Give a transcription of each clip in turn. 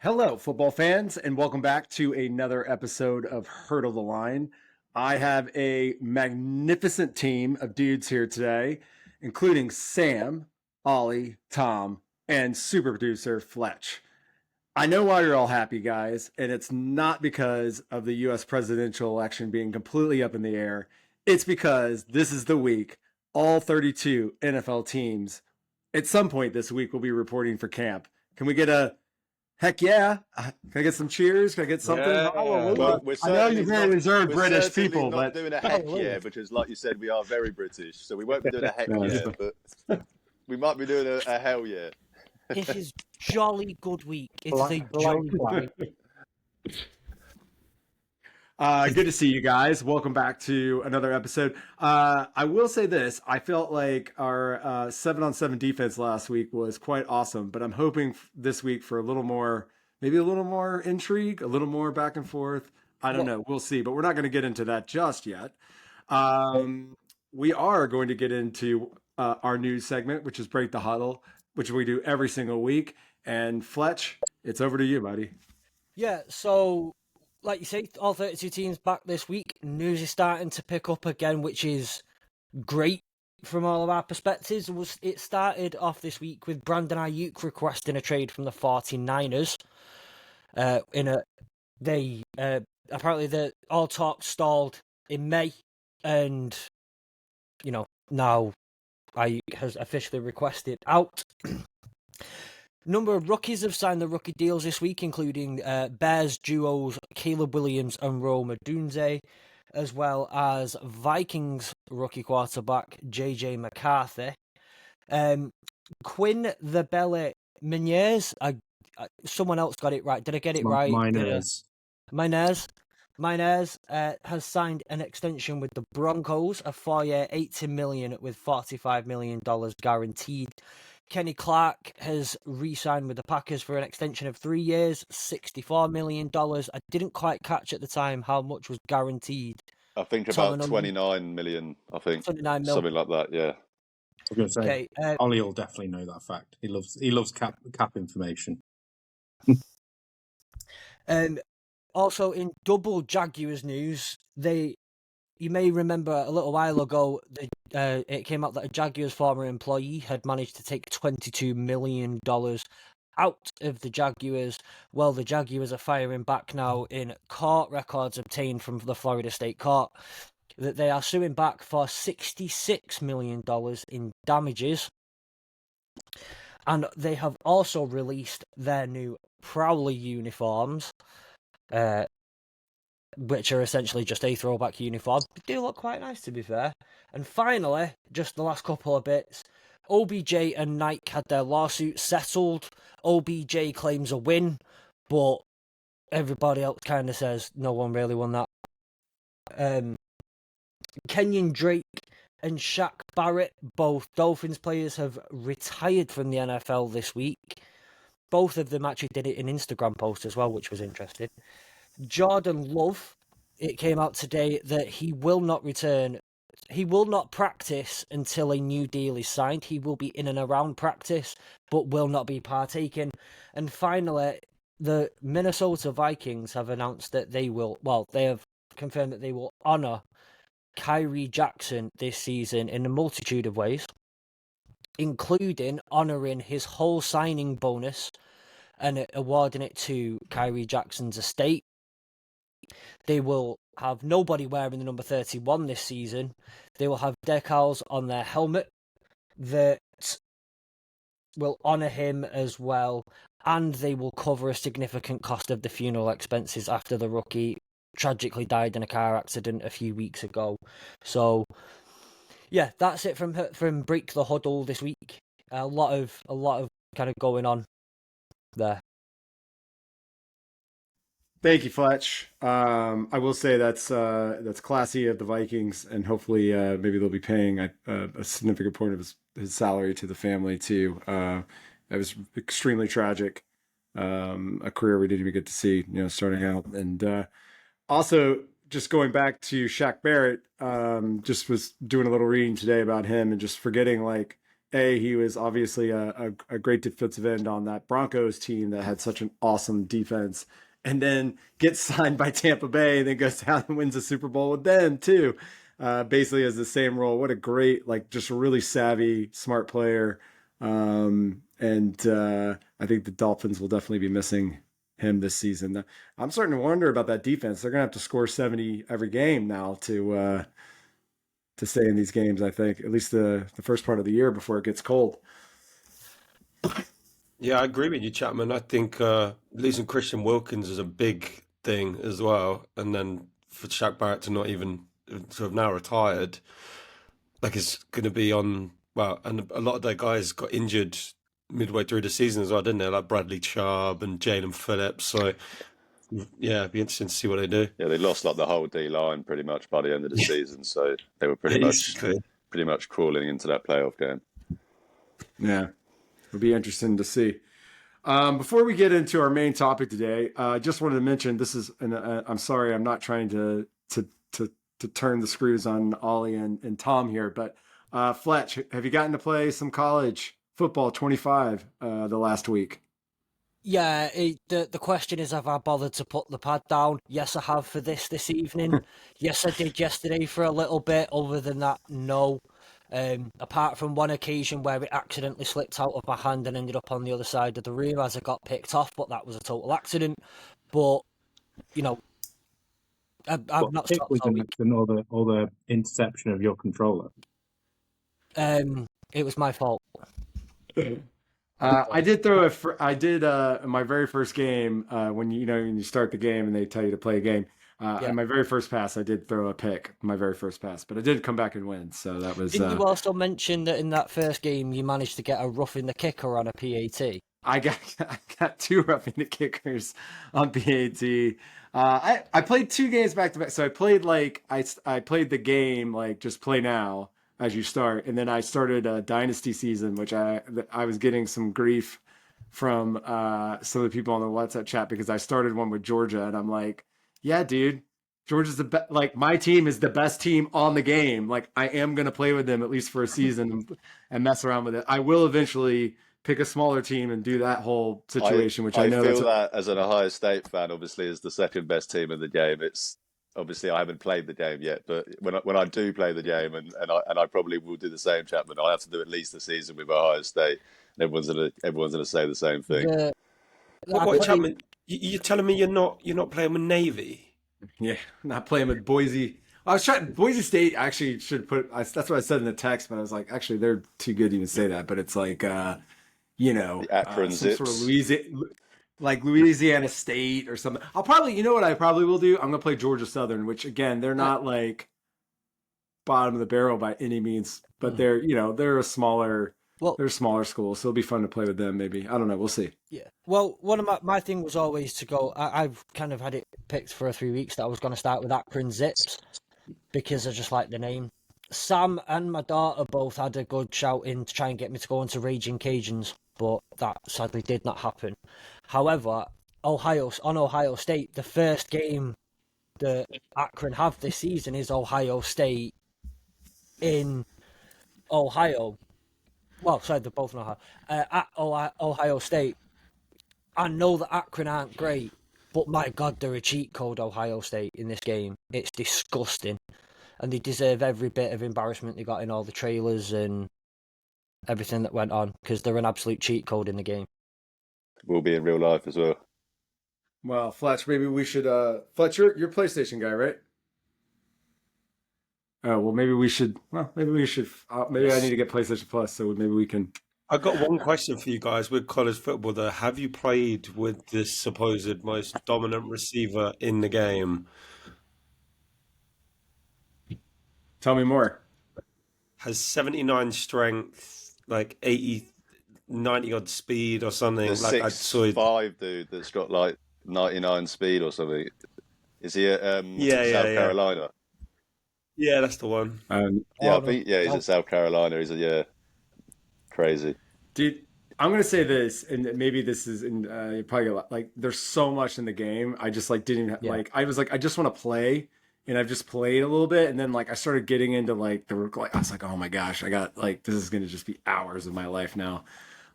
Hello, football fans, and welcome back to another episode of Hurdle the Line. I have a magnificent team of dudes here today, including Sam, Ollie, Tom, and super producer Fletch. I know why you're all happy, guys, and it's not because of the U.S. presidential election being completely up in the air. It's because this is the week all 32 NFL teams at some point this week will be reporting for camp. Can we get a heck yeah? Can I get some cheers? Can I get something? Yeah. Hallelujah. Well, we're I know certainly you're very not. reserved We're British certainly people, not but doing a heck hallelujah. yeah, because, like you said, we are very British. So we won't be doing a heck No, yeah, but we might be doing a hell yeah. This is jolly good week. It is a Like jolly good week. Good to see you guys. Welcome back to another episode. I will say this: I felt like our 7-on-7 defense last week was quite awesome, but I'm hoping this week for a little more, maybe a little more intrigue, a little more back and forth. I don't know. We'll see, but we're not going to get into that just yet. We are going to get into our news segment, which is Break the Huddle, which we do every single week. And Fletch, it's over to you, buddy. Yeah, so like you say, all 32 teams back this week. News is starting to pick up again, which is great from all of our perspectives. It started off this week with Brandon Ayuk requesting a trade from the 49ers. Apparently all talk stalled in May, and now Ayuk has officially requested out. Number of rookies have signed the rookie deals this week, including Bears duos Caleb Williams and Rome Odunze, as well as Vikings rookie quarterback JJ McCarthy. Quinn the Belly Menieres, someone else got it right. Did I get it right? Miners has signed an extension with the Broncos, a 4-year, $80 million with $45 million guaranteed. Kenny Clark has re-signed with the Packers for an extension of 3 years, $64 million. I didn't quite catch at the time how much was guaranteed. I think about 29 million. I think 29 mil. something like that. Yeah. I was going to say, Ollie will definitely know that fact. He loves cap information. Also, in double Jaguars news, you may remember a little while ago, it came out that a Jaguars former employee had managed to take $22 million out of the Jaguars. Well, the Jaguars are firing back now in court records obtained from the Florida State Court that they are suing back for $66 million in damages. And they have also released their new Prowler uniforms, which are essentially just a throwback uniform. They do look quite nice, to be fair. And finally, just the last couple of bits, OBJ and Nike had their lawsuit settled. OBJ claims a win, but everybody else kind of says no one really won that. Kenyon Drake and Shaq Barrett, both Dolphins players, have retired from the NFL this week. Both of them actually did it in Instagram post as well, which was interesting. Jordan Love, it came out today that he will not return. He will not practice until a new deal is signed. He will be in and around practice, but will not be partaking. And finally, the Minnesota Vikings have announced that they have confirmed that they will honour Kyrie Jackson this season in a multitude of ways, including honouring his whole signing bonus and awarding it to Kyrie Jackson's estate. They will have nobody wearing the number 31 this season. They will have decals on their helmet that will honour him as well, and they will cover a significant cost of the funeral expenses after the rookie tragically died in a car accident a few weeks ago. So, yeah, that's it from Break the Huddle this week. A lot of kind of going on there. Thank you, Fletch. I will say that's classy of the Vikings, and hopefully maybe they'll be paying a significant point of his salary to the family too. That was extremely tragic. A career we didn't even get to see, starting out, and also just going back to Shaq Barrett. Just was doing a little reading today about him and just forgetting like he was obviously a great defensive end on that Broncos team that had such an awesome defense, and then gets signed by Tampa Bay and then goes down and wins a Super Bowl with them too. Basically has the same role. What a great, like, just a really savvy, smart player. And I think the Dolphins will definitely be missing him this season. I'm starting to wonder about that defense. They're going to have to score 70 every game now to stay in these games, I think, at least the first part of the year before it gets cold. Yeah, I agree with you, Chapman. I think losing Christian Wilkins is a big thing as well. And then for Shaq Barrett to not even to have now retired, like it's going to be on, well, and a lot of their guys got injured midway through the season as well, didn't they? Like Bradley Chubb and Jalen Phillips. So, yeah, it'd be interesting to see what they do. Yeah, they lost like the whole D line pretty much by the end of the season, so they were pretty much crawling into that playoff game. Yeah, it'll be interesting to see. Before we get into our main topic today, I just wanted to mention this is, and I'm sorry, I'm not trying to turn the screws on Ollie and Tom here, but Fletch, have you gotten to play some college football 25 the last week? Yeah, the question is, have I bothered to put the pad down? Yes, I have for this evening. Yes, I did yesterday for a little bit. Other than that, no. Apart from one occasion where it accidentally slipped out of my hand and ended up on the other side of the room as I got picked off, but that was a total accident. But, you know, I've not stopped all week. All the interception of your controller. It was my fault. I did throw my very first game when you start the game and they tell you to play a game. In my very first pass, I did throw a pick. My very first pass, but I did come back and win. So that was. Didn't you also mention that in that first game you managed to get a roughing the kicker on a PAT? I got 2 roughing the kickers on PAT. I played 2 games back to back. So I played I played the game like just play now as you start, and then I started a dynasty season, which I was getting some grief from some of the people on the WhatsApp chat because I started one with Georgia, and I'm like, yeah, dude, Georgia's the best. Like, my team is the best team on the game. Like, I am gonna play with them at least for a season and mess around with it. I will eventually pick a smaller team and do that whole situation, which I know feel that as an Ohio State fan, obviously, is the second best team in the game. It's obviously I haven't played the game yet, but when I do play the game, and I probably will do the same, Chapman, I'll have to do at least a season with Ohio State. And everyone's gonna say the same thing. Yeah. What, Chapman? You're telling me you're not playing with Navy? Yeah, not playing with Boise. I was trying. Boise State actually should put. That's what I said in the text, but I was like, actually, they're too good to even say that. But it's like, The Akron some Zips. sort of Louisiana State or something. I'll probably, you know what I probably will do? I'm gonna play Georgia Southern, which again, they're not like bottom of the barrel by any means, but they're a smaller. Well, they're a smaller school, so it'll be fun to play with them. Maybe, I don't know. We'll see. Yeah. Well, one of my thing was always to go. I've kind of had it picked for 3 weeks that I was going to start with Akron Zips because I just like the name. Sam and my daughter both had a good shout in to try and get me to go into Raging Cajuns, but that sadly did not happen. However, Ohio State, the first game that Akron have this season is Ohio State in Ohio. Well, sorry, they're both in Ohio. At Ohio State, I know that Akron aren't great, but my God, they're a cheat code, Ohio State, in this game. It's disgusting. And they deserve every bit of embarrassment they got in all the trailers and everything that went on, because they're an absolute cheat code in the game. Will be in real life as well. Well, Fletch, maybe we should. Fletch, you're PlayStation guy, right? Oh, well, maybe we should. Well, maybe we should. Maybe I need to get PlayStation Plus, so maybe we can. I got one question for you guys with college football. Though, have you played with this supposed most dominant receiver in the game? Tell me more. Has 79 strength, like 80, 90 odd speed or something. The like 6'5" dude that's got like 99 speed or something. Is he at South Carolina? Yeah, that's the one. I think he's at South Carolina. He's crazy. Dude, I'm gonna say this, and maybe this is probably like there's so much in the game. I just didn't like. I was like, I just want to play and I've just played a little bit, and then like I started getting into like I was like, oh my gosh, I got like this is gonna just be hours of my life now.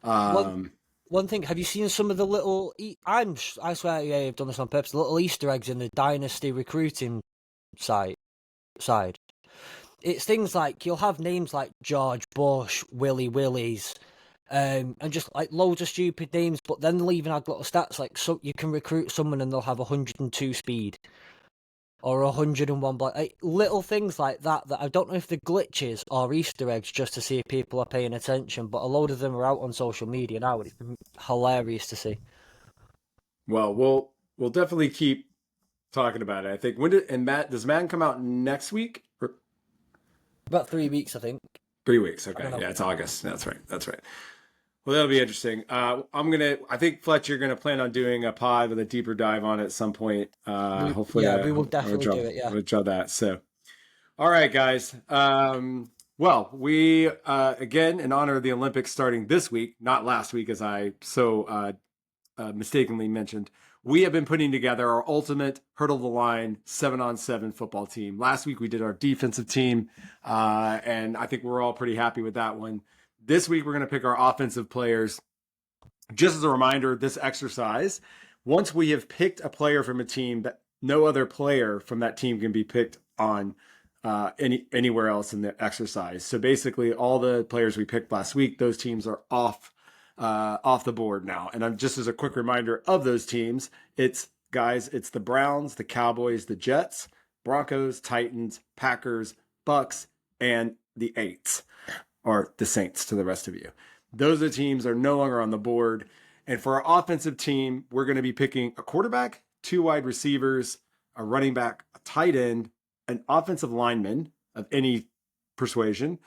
One thing, have you seen some of the little? I swear, yeah, I've done this on purpose. Little Easter eggs in the Dynasty recruiting side. It's things like you'll have names like George Bush, Willie Willies, and just like loads of stupid names. But then they'll even add little stats like so you can recruit someone and they'll have 102 speed or 101 block. Like, little things like that I don't know if they're glitches or Easter eggs just to see if people are paying attention. But a load of them are out on social media now, and it's been hilarious to see. Well, we'll definitely keep talking about it. I think does Madden come out next week? About 3 weeks, I think. 3 weeks. Okay. Yeah, it's August. That's right. Well, that'll be interesting. I think Fletch, you're gonna plan on doing a pod with a deeper dive on it at some point. Hopefully, we will definitely do it. Yeah, we'll draw that. So, all right, guys. Well, we again in honor of the Olympics starting this week, not last week, as I so mistakenly mentioned. We have been putting together our ultimate hurdle the line 7-on-7 football team. Last week we did our defensive team, and I think we're all pretty happy with that one. This week we're going to pick our offensive players. Just as a reminder, this exercise, once we have picked a player from a team, that no other player from that team can be picked on anywhere else in the exercise. So basically, all the players we picked last week, those teams are off the board now. And I'm just as a quick reminder of those teams, it's the Browns, the Cowboys, the Jets, Broncos, Titans, Packers, Bucks, and the Eights, or the Saints to the rest of you. Those are the teams that are no longer on the board. And for our offensive team, we're going to be picking a quarterback, 2 wide receivers, a running back, a tight end, an offensive lineman of any persuasion,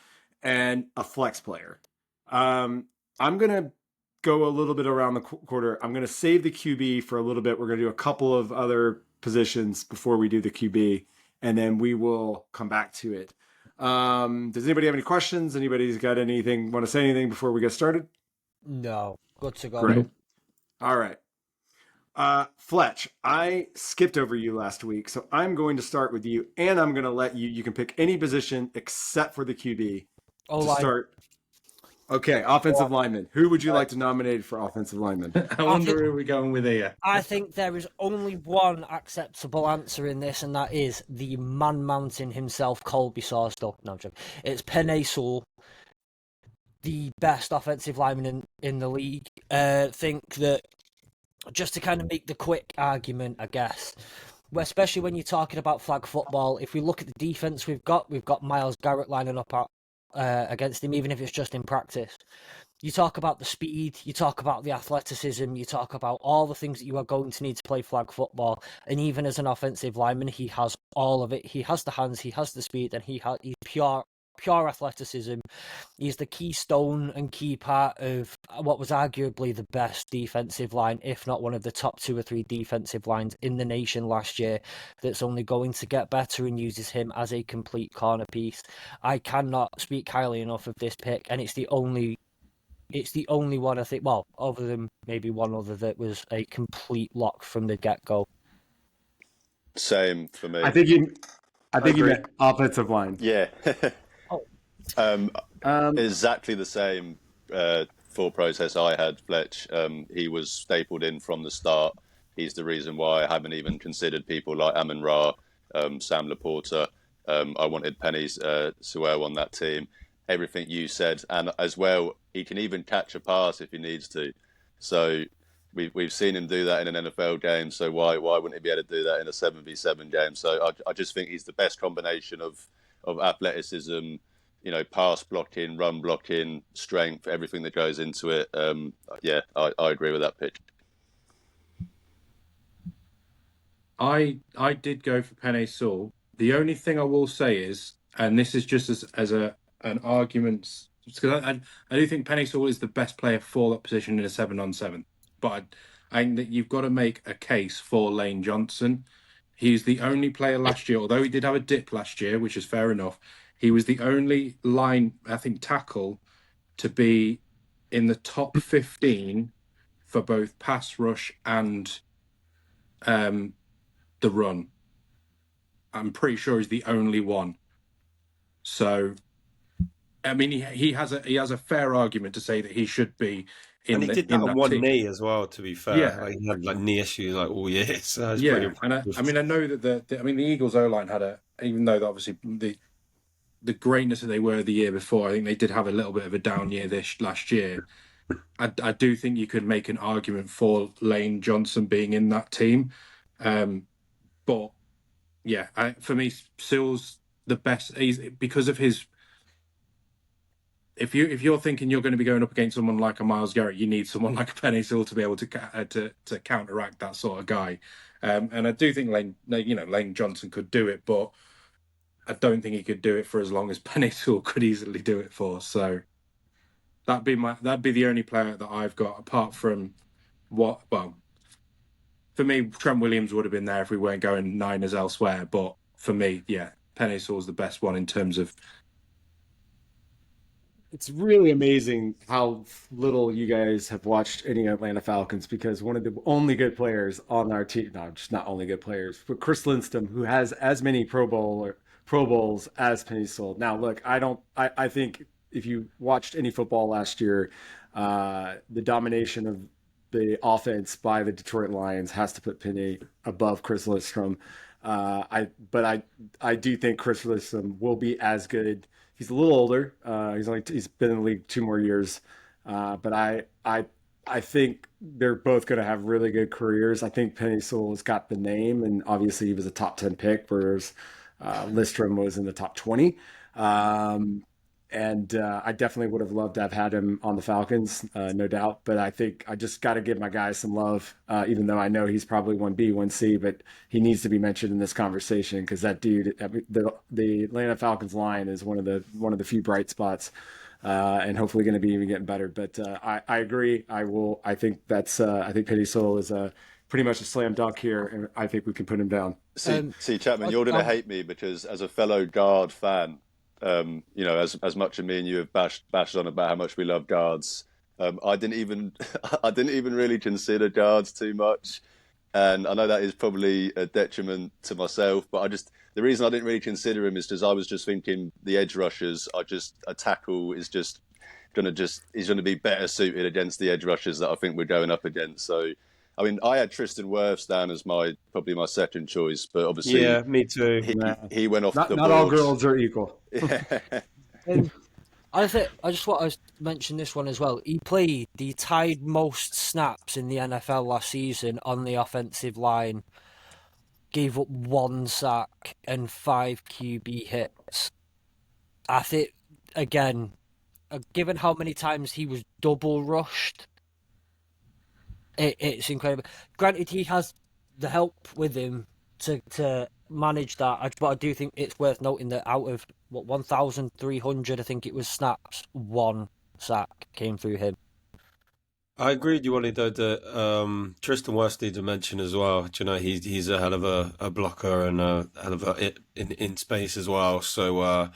and a flex player. I'm going to go a little bit around the quarter. I'm going to save the QB for a little bit. We're going to do a couple of other positions before we do the QB, and then we will come back to it. Does anybody have any questions? Anybody's got anything, want to say anything before we get started? No. Good to go. Great. All right. Fletch, I skipped over you last week, so I'm going to start with you, and I'm going to let you can pick any position except for the QB to start. Okay, offensive lineman. Who would you like to nominate for offensive lineman? I wonder who we're going with here. I think there is only one acceptable answer in this, and that is the man mountain himself, Colby Sawstill. No, I'm joking. It's Penei Sewell, the best offensive lineman in the league. Think that, just to kind of make the quick argument, I guess, especially when you're talking about flag football, if we look at the defense we've got Myles Garrett lining up against him, even if it's just in practice. You talk about the speed, you talk about the athleticism, you talk about all the things that you are going to need to play flag football. And even as an offensive lineman, he has all of it. He has the hands, he has the speed, and he's pure athleticism. He's the keystone and key part of what was arguably the best defensive line, if not one of the top 2 or 3 defensive lines in the nation last year, that's only going to get better, and uses him as a complete corner piece. I cannot speak highly enough of this pick, and it's the only one I think, well, other than maybe one other, that was a complete lock from the get-go. Same for me. I think you meant offensive line. Yeah. Exactly the same thought process I had, Fletch. He was stapled in from the start. He's the reason why I haven't even considered people like Amon Ra, Sam Laporta. I wanted Penei Sewell on that team. Everything you said, and as well, he can even catch a pass if he needs to. So we've seen him do that in an NFL game. So why wouldn't he be able to do that in a 7v7 game? So I just think he's the best combination of athleticism, pass blocking, run blocking, strength, everything that goes into it. I agree with that pick. I did go for Penei Sewell. The only thing I will say is, and this is just as an argument, because I do think Penei Sewell is the best player for that position in a 7-on-7. But I think that you've got to make a case for Lane Johnson. He's the only player last year, although he did have a dip last year, which is fair enough. He was the only tackle to be in the top 15 for both pass rush and the run. I'm pretty sure he's the only one. So, I mean, he has a fair argument to say that he should be in And he did that on one knee as well. To be fair, Yeah. like, he had like knee issues like all year. So it's Yeah, pretty and I know that the Eagles O-line had even though obviously the greatness that they were the year before, I think they did have a little bit of a down year this last year. I do think you could make an argument for Lane Johnson being in that team, but yeah, for me, Sewell's the best. Because of his. If you're thinking you're going to be going up against someone like a Myles Garrett, you need someone like a Penei Sewell to be able to counteract that sort of guy. And I do think Lane Johnson could do it, but I don't think he could do it for as long as Penei Sewell could easily do it for. So that'd be the only player that I've got apart from for me, Trent Williams would have been there if we weren't going Niners elsewhere. But for me, yeah, Penei Sewell's the best one in terms of. It's really amazing how little you guys have watched any Atlanta Falcons, because one of the only good players on our team, no, just not only good players, but Chris Lindstrom, who has as many Pro Bowls as Penei Sewell. Now, look, I think if you watched any football last year, the domination of the offense by the Detroit Lions has to put Penei above Chris Lindstrom. But I do think Chris Lindstrom will be as good. He's a little older. He's been in the league 2 more years. But I think they're both going to have really good careers. I think Penei Sewell has got the name, and obviously he was a top 10 pick, whereas Lindstrom was in the top 20. And I definitely would have loved to have had him on the Falcons, no doubt. But I think I just got to give my guy some love, even though I know he's probably 1B, 1C, but he needs to be mentioned in this conversation because that dude, the Atlanta Falcons line is one of the few bright spots, and hopefully going to be even getting better. But I agree. I think Penei Sewell is pretty much a slam dunk here, and I think we can put him down. See, Chapman, you're going to hate me because as a fellow guard fan. As much as me and you have bashed on about how much we love guards, I didn't even really consider guards too much, and I know that is probably a detriment to myself. But the reason I didn't really consider him is because I was just thinking the edge rushers. A tackle is he's going to be better suited against the edge rushers that I think we're going up against. So. I mean, I had Tristan Wirfs down as probably my second choice, but obviously, yeah, me too. He went off the board. Not all girls are equal. I just want to mention this one as well. He tied most snaps in the NFL last season on the offensive line, gave up 1 sack and 5 QB hits. I think, again, given how many times he was double rushed, it's incredible. Granted, he has the help with him to manage that, but I do think it's worth noting that out of 1,300, I think it was snaps, 1 sack came through him. I agreed. You wanted that Tristan Wirfs needs to mention as well. Do you know, he's a hell of a blocker and a hell of a in space as well. So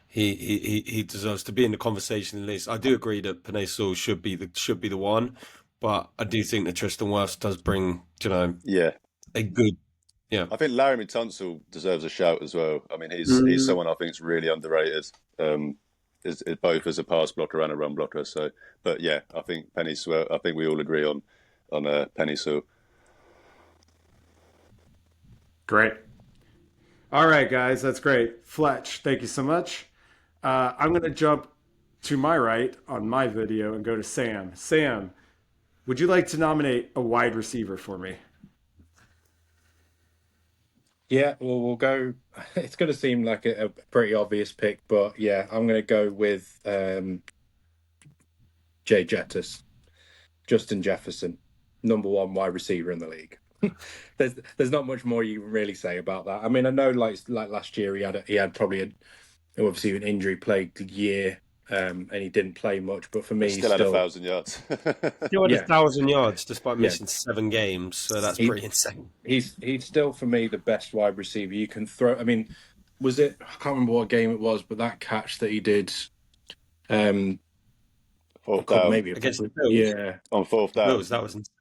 he deserves to be in the conversation at least. I do agree that Penei Sewell should be the one. But I do think that Tristan Wirfs does bring, a good, I think Laramie Tunsil deserves a shout as well. I mean, he's someone I think is really underrated, is both as a pass blocker and a run blocker. So, but yeah, I think Penei Sewell. I think we all agree on Penei Sewell. Great. All right, guys, that's great. Fletch, thank you so much. I'm going to jump to my right on my video and go to Sam. Sam. Would you like to nominate a wide receiver for me? Yeah, well, we'll go. It's going to seem like a pretty obvious pick, but yeah, I'm going to go with Jay Jettis, Justin Jefferson, #1 wide receiver in the league. There's not much more you can really say about that. I mean, I know like last year he had probably obviously an injury plagued year. And he didn't play much, but for me, he still had 1,000 yards. Still had 1,000 yards despite missing 7 games, so that's pretty insane. He's still for me the best wide receiver you can throw. I mean, I can't remember what game it was, but that catch that he did, fourth down, maybe against the Bills, on 4th down. Bills, that was insane.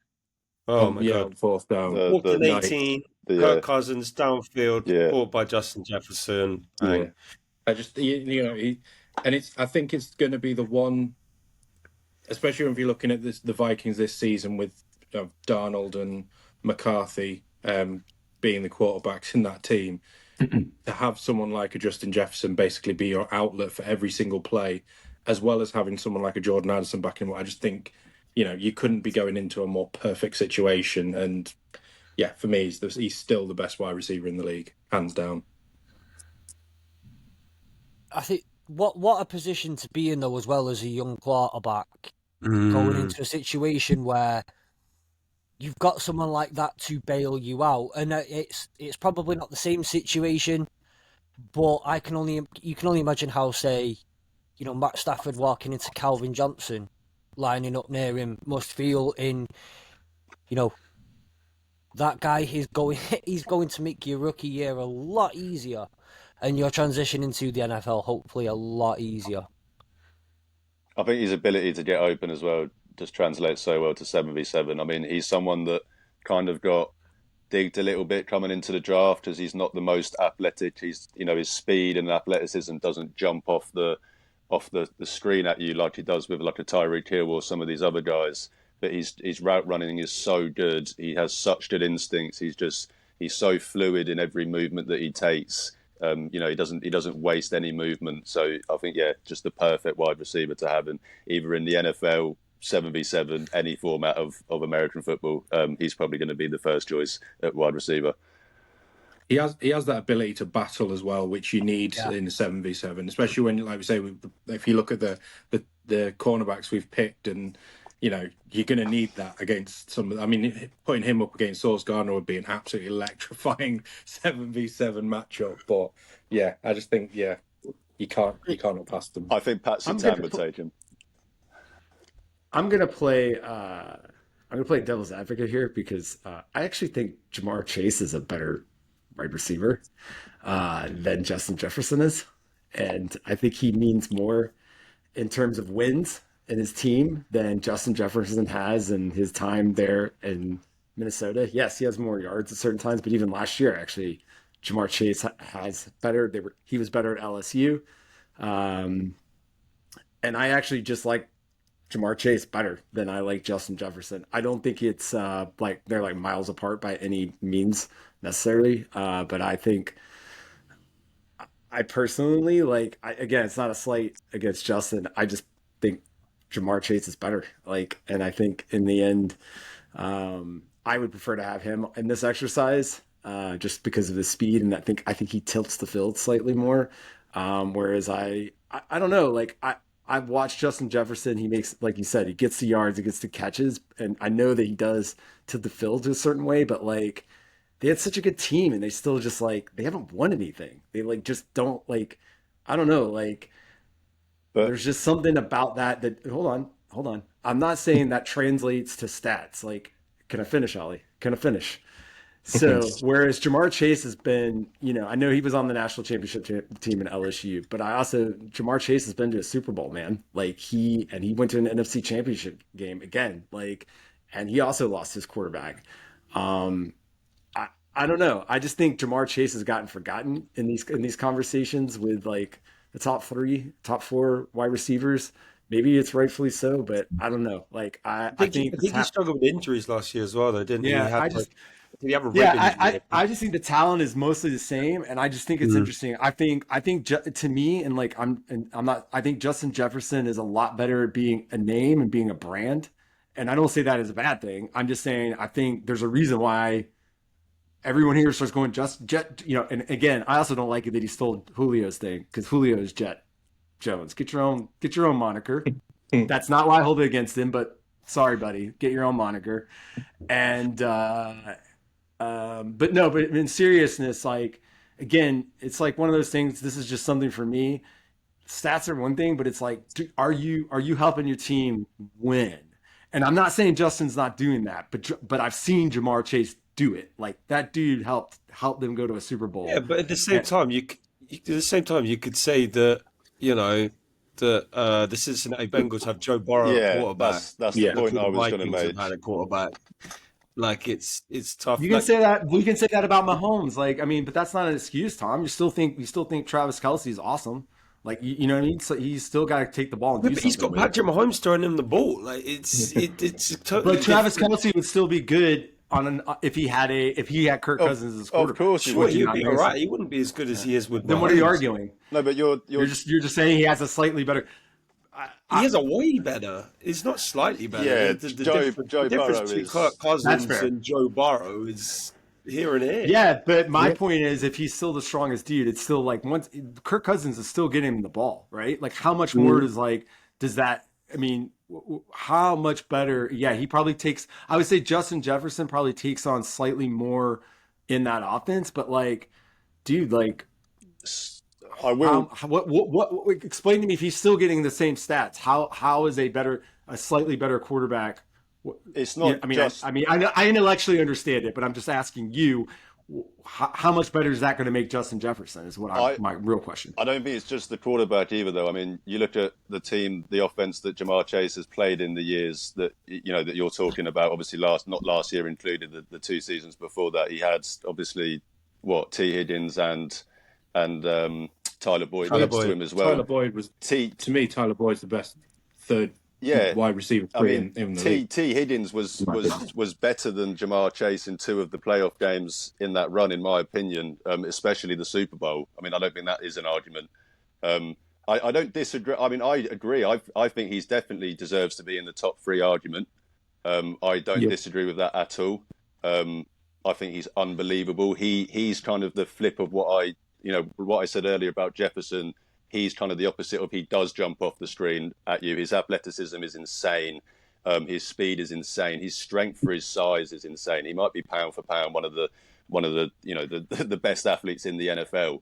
Oh my God. on fourth down. Walked in the 18, the Kirk Cousins downfield, yeah. caught by Justin Jefferson. Bang. Yeah, I just I think it's going to be the one, especially if you're looking at the Vikings this season with Darnold and McCarthy being the quarterbacks in that team, to have someone like a Justin Jefferson basically be your outlet for every single play, as well as having someone like a Jordan Addison back in. I just think you couldn't be going into a more perfect situation. And yeah, for me, he's still the best wide receiver in the league, hands down. I think what a position to be in, though, as well as a young quarterback, going into a situation where you've got someone like that to bail you out, and it's probably not the same situation, but you can only imagine how, say, Matt Stafford walking into Calvin Johnson, lining up near him, must feel that guy he's going to make your rookie year a lot easier, and your transition into the NFL hopefully a lot easier. I think his ability to get open as well just translates so well to 7v7. I mean, he's someone that kind of got digged a little bit coming into the draft because he's not the most athletic. He's his speed and athleticism doesn't jump off the screen at you like he does with like a Tyreek Hill or some of these other guys. But his route running is so good. He has such good instincts. He's so fluid in every movement that he takes. He doesn't waste any movement. So I think just the perfect wide receiver to have, and either in the NFL, 7v7, any format of American football, he's probably going to be the first choice at wide receiver. He has that ability to battle as well, which you need in the 7v7, especially when, like we say, if you look at the cornerbacks we've picked, and you're going to need that against some. I mean, putting him up against Sauce Gardner would be an absolutely electrifying 7v7 matchup. But yeah, I just think you can't look past them. I think Pat Surtain would take him. I'm gonna play devil's advocate here because I actually think Jamar Chase is a better wide receiver than Justin Jefferson is, and I think he means more in terms of wins in his team than Justin Jefferson has in his time there in Minnesota. Yes, he has more yards at certain times, but even last year, actually, Jamar Chase has better. He was better at LSU, and I actually just like Jamar Chase better than I like Justin Jefferson. I don't think it's like they're like miles apart by any means necessarily, but I think I personally again, it's not a slight against Justin. I just think Jamar Chase is better. And I think in the end, I would prefer to have him in this exercise just because of his speed, and I think he tilts the field slightly more. Whereas I don't know, I've watched Justin Jefferson. He makes, like you said, he gets the yards, he gets the catches, and I know that he does tilt the field to a certain way, but they had such a good team, and they still just they haven't won anything. They just don't I don't know, but there's just something about that hold on. I'm not saying that translates to stats. Can I finish, Ollie? Can I finish? So whereas Jamar Chase has been, I know he was on the national championship team in LSU, but Jamar Chase has been to a Super Bowl, man. He went to an NFC championship game again, and he also lost his quarterback. I don't know. I just think Jamar Chase has gotten forgotten in these conversations with the top 4 wide receivers. Maybe it's rightfully so, but I don't know. I think he struggled with injuries last year as well, though, didn't he? Did he have a rib injury? I just think the talent is mostly the same, and I just think it's interesting. I think to me, and I'm not. I think Justin Jefferson is a lot better at being a name and being a brand, and I don't say that as a bad thing. I'm just saying I think there's a reason why everyone here starts going Jet. And again, I also don't like it that he stole Julio's thing because Julio is Jet Jones. Get your own moniker. That's not why I hold it against him, but sorry, buddy, get your own moniker. And but in seriousness, again, it's one of those things. This is just something for me. Stats are one thing, but it's are you helping your team win? And I'm not saying Justin's not doing that, but I've seen Jamar Chase do it. That dude helped them go to a Super Bowl. Yeah, but at the same time, you could say that the Cincinnati Bengals have Joe Burrow at quarterback. That's the point I was going to make. Had a quarterback. Like it's tough. You can Like, say that. We can say that about Mahomes. Like, I mean, but that's not an excuse, Tom. You still think Travis Kelce is awesome. Like, you know what I mean? So he's still got to take the ball and yeah, do but he's something got with it. Patrick Mahomes throwing him the ball. Like it's totally But Travis different. Kelce would still be good on an if he had Kirk Cousins as Of quarterback. course he Sure, would. he'd not be think all so? right. He wouldn't be as good as he is with Then what are you Mahomes. arguing? No, but you're You're just saying he has a slightly better. He has a way better. It's not slightly better. Yeah, The Joe difference Burrow between is. Kirk That's Cousins fair. and Joe Burrow is here and here. Yeah, but my Yeah. point is, if he's still the strongest dude, it's still like once Kirk Cousins is still getting him the ball, right? Like, how much more does that? I mean, how much better? Yeah, he probably takes. I would say Justin Jefferson probably takes on slightly more in that offense, but like, dude, like, I will. what? Explain to me if he's still getting the same stats. How is a slightly better quarterback? It's not Yeah, I mean, just. I intellectually understand it, but I'm just asking you, how much better is that going to make Justin Jefferson? Is my real question. I don't think it's just the quarterback either, though. I mean, you look at the team, the offense that Jamar Chase has played in the years that that you're talking about. Obviously, not last year included, the 2 seasons before that, he had obviously T Higgins and Tyler Boyd next to him as well. Tyler Boyd was to me. Tyler Boyd's the best third wide receiver in the league. T Higgins was better than Jamar Chase in 2 of the playoff games in that run, in my opinion, especially the Super Bowl. I mean, I don't think that is an argument. I don't disagree. I mean, I agree. I think he's definitely deserves to be in the top 3 argument. I don't disagree with that at all. I think he's unbelievable. He's kind of the flip of what I said earlier about Jefferson. He's kind of the opposite of, he does jump off the screen at you. His athleticism is insane. His speed is insane. His strength for his size is insane. He might be pound for pound one of the the best athletes in the NFL.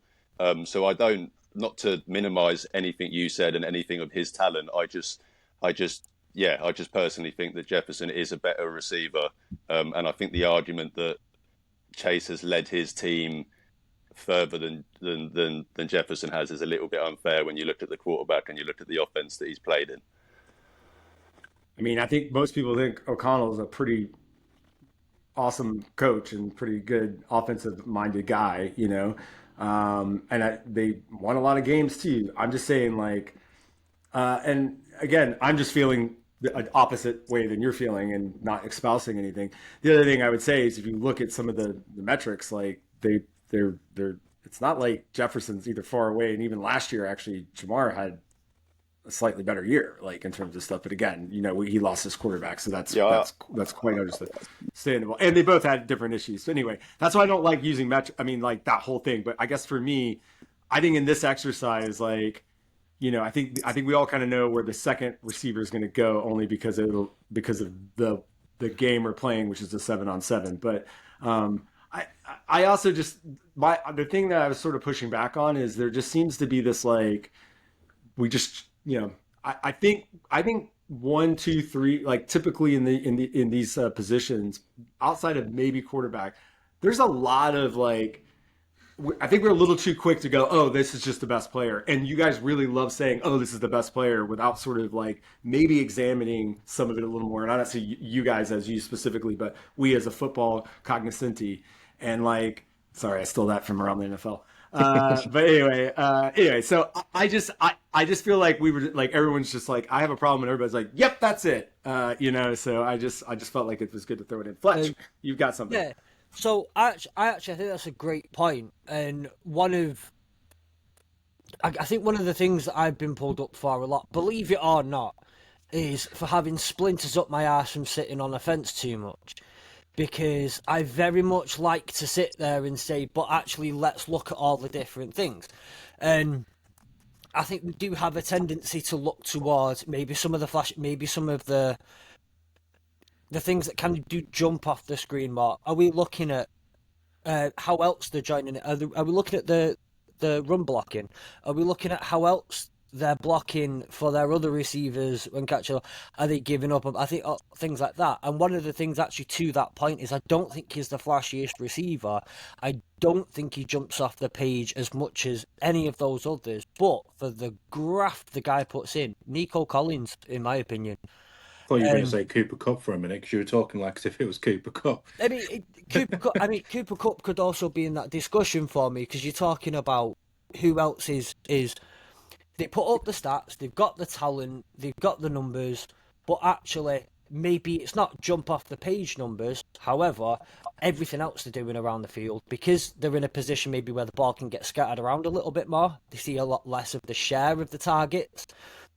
So I don't, not to minimize anything you said and anything of his talent. I just personally think that Jefferson is a better receiver. And I think the argument that Chase has led his team further than Jefferson has is a little bit unfair when you look at the quarterback and you look at the offense that he's played in. I mean, I think most people think O'Connell is a pretty awesome coach and pretty good offensive-minded guy, and they won a lot of games too. I'm just saying, like, and again, I'm just feeling the opposite way than you're feeling and not espousing anything. The other thing I would say is if you look at some of the metrics, like they're it's not like Jefferson's either far away, and even last year actually Jamar had a slightly better year, like in terms of stuff. But again, he lost his quarterback, so that's quite understandable. And they both had different issues. So anyway, that's why I don't like using like that whole thing. But I guess for me, I think in this exercise, like, I think we all kind of know where the second receiver is going to go, only because of the game we're playing, which is a 7-on-7. But I also just the thing that I was sort of pushing back on is there just seems to be this, like, we just I think 1, 2, 3, like typically in these positions outside of maybe quarterback, there's a lot of, like, I think we're a little too quick to go, oh, this is just the best player. And you guys really love saying, oh, this is the best player, without sort of like maybe examining some of it a little more. And I don't say you guys as you specifically, but we as a football cognoscenti. And like, sorry, I stole that from around the NFL. But anyway, so I just feel like we were like, everyone's just like, I have a problem, and everybody's like, yep, that's it. So I just felt like it was good to throw it in. Fletch, you've got something. Yeah. So I actually think that's a great point, and I think one of the things that I've been pulled up for a lot, believe it or not, is for having splinters up my arse from sitting on a fence too much. Because I very much like to sit there and say, but actually, let's look at all the different things. And I think we do have a tendency to look towards maybe some of the things that kind of do jump off the screen more. Are we looking at how else they're joining it? Are we looking at the run blocking? Are we looking at how else they're blocking for their other receivers when catching? Are they giving up? I think things like that. And one of the things actually to that point is I don't think he's the flashiest receiver. I don't think he jumps off the page as much as any of those others. But for the graft the guy puts in, Nico Collins, in my opinion. thought you were going to say Cooper Cup for a minute because you were talking like as if it was Cooper Cup. I mean, Cooper Cup could also be in that discussion for me because you're talking about who else is. They put up the stats, they've got the talent, they've got the numbers, but actually, maybe it's not jump off the page numbers. However, everything else they're doing around the field, because they're in a position maybe where the ball can get scattered around a little bit more, they see a lot less of the share of the targets.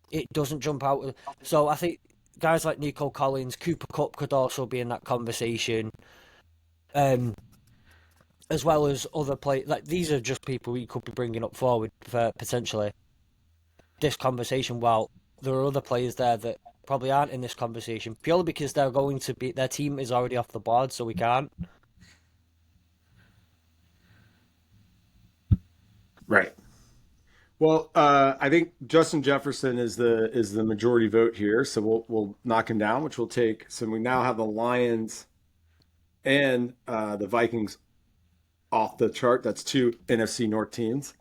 It doesn't jump out. So I think guys like Nico Collins, Cooper Cup could also be in that conversation. As well as other players. Like, these are just people we could be bringing up forward for potentially this conversation, while there are other players there that probably aren't in this conversation purely because they're going to be, their team is already off the board, so we can't. Right. Well, I think Justin Jefferson is the majority vote here, so we'll knock him down, which will take. So we now have the Lions and the Vikings off the chart. That's two NFC North teams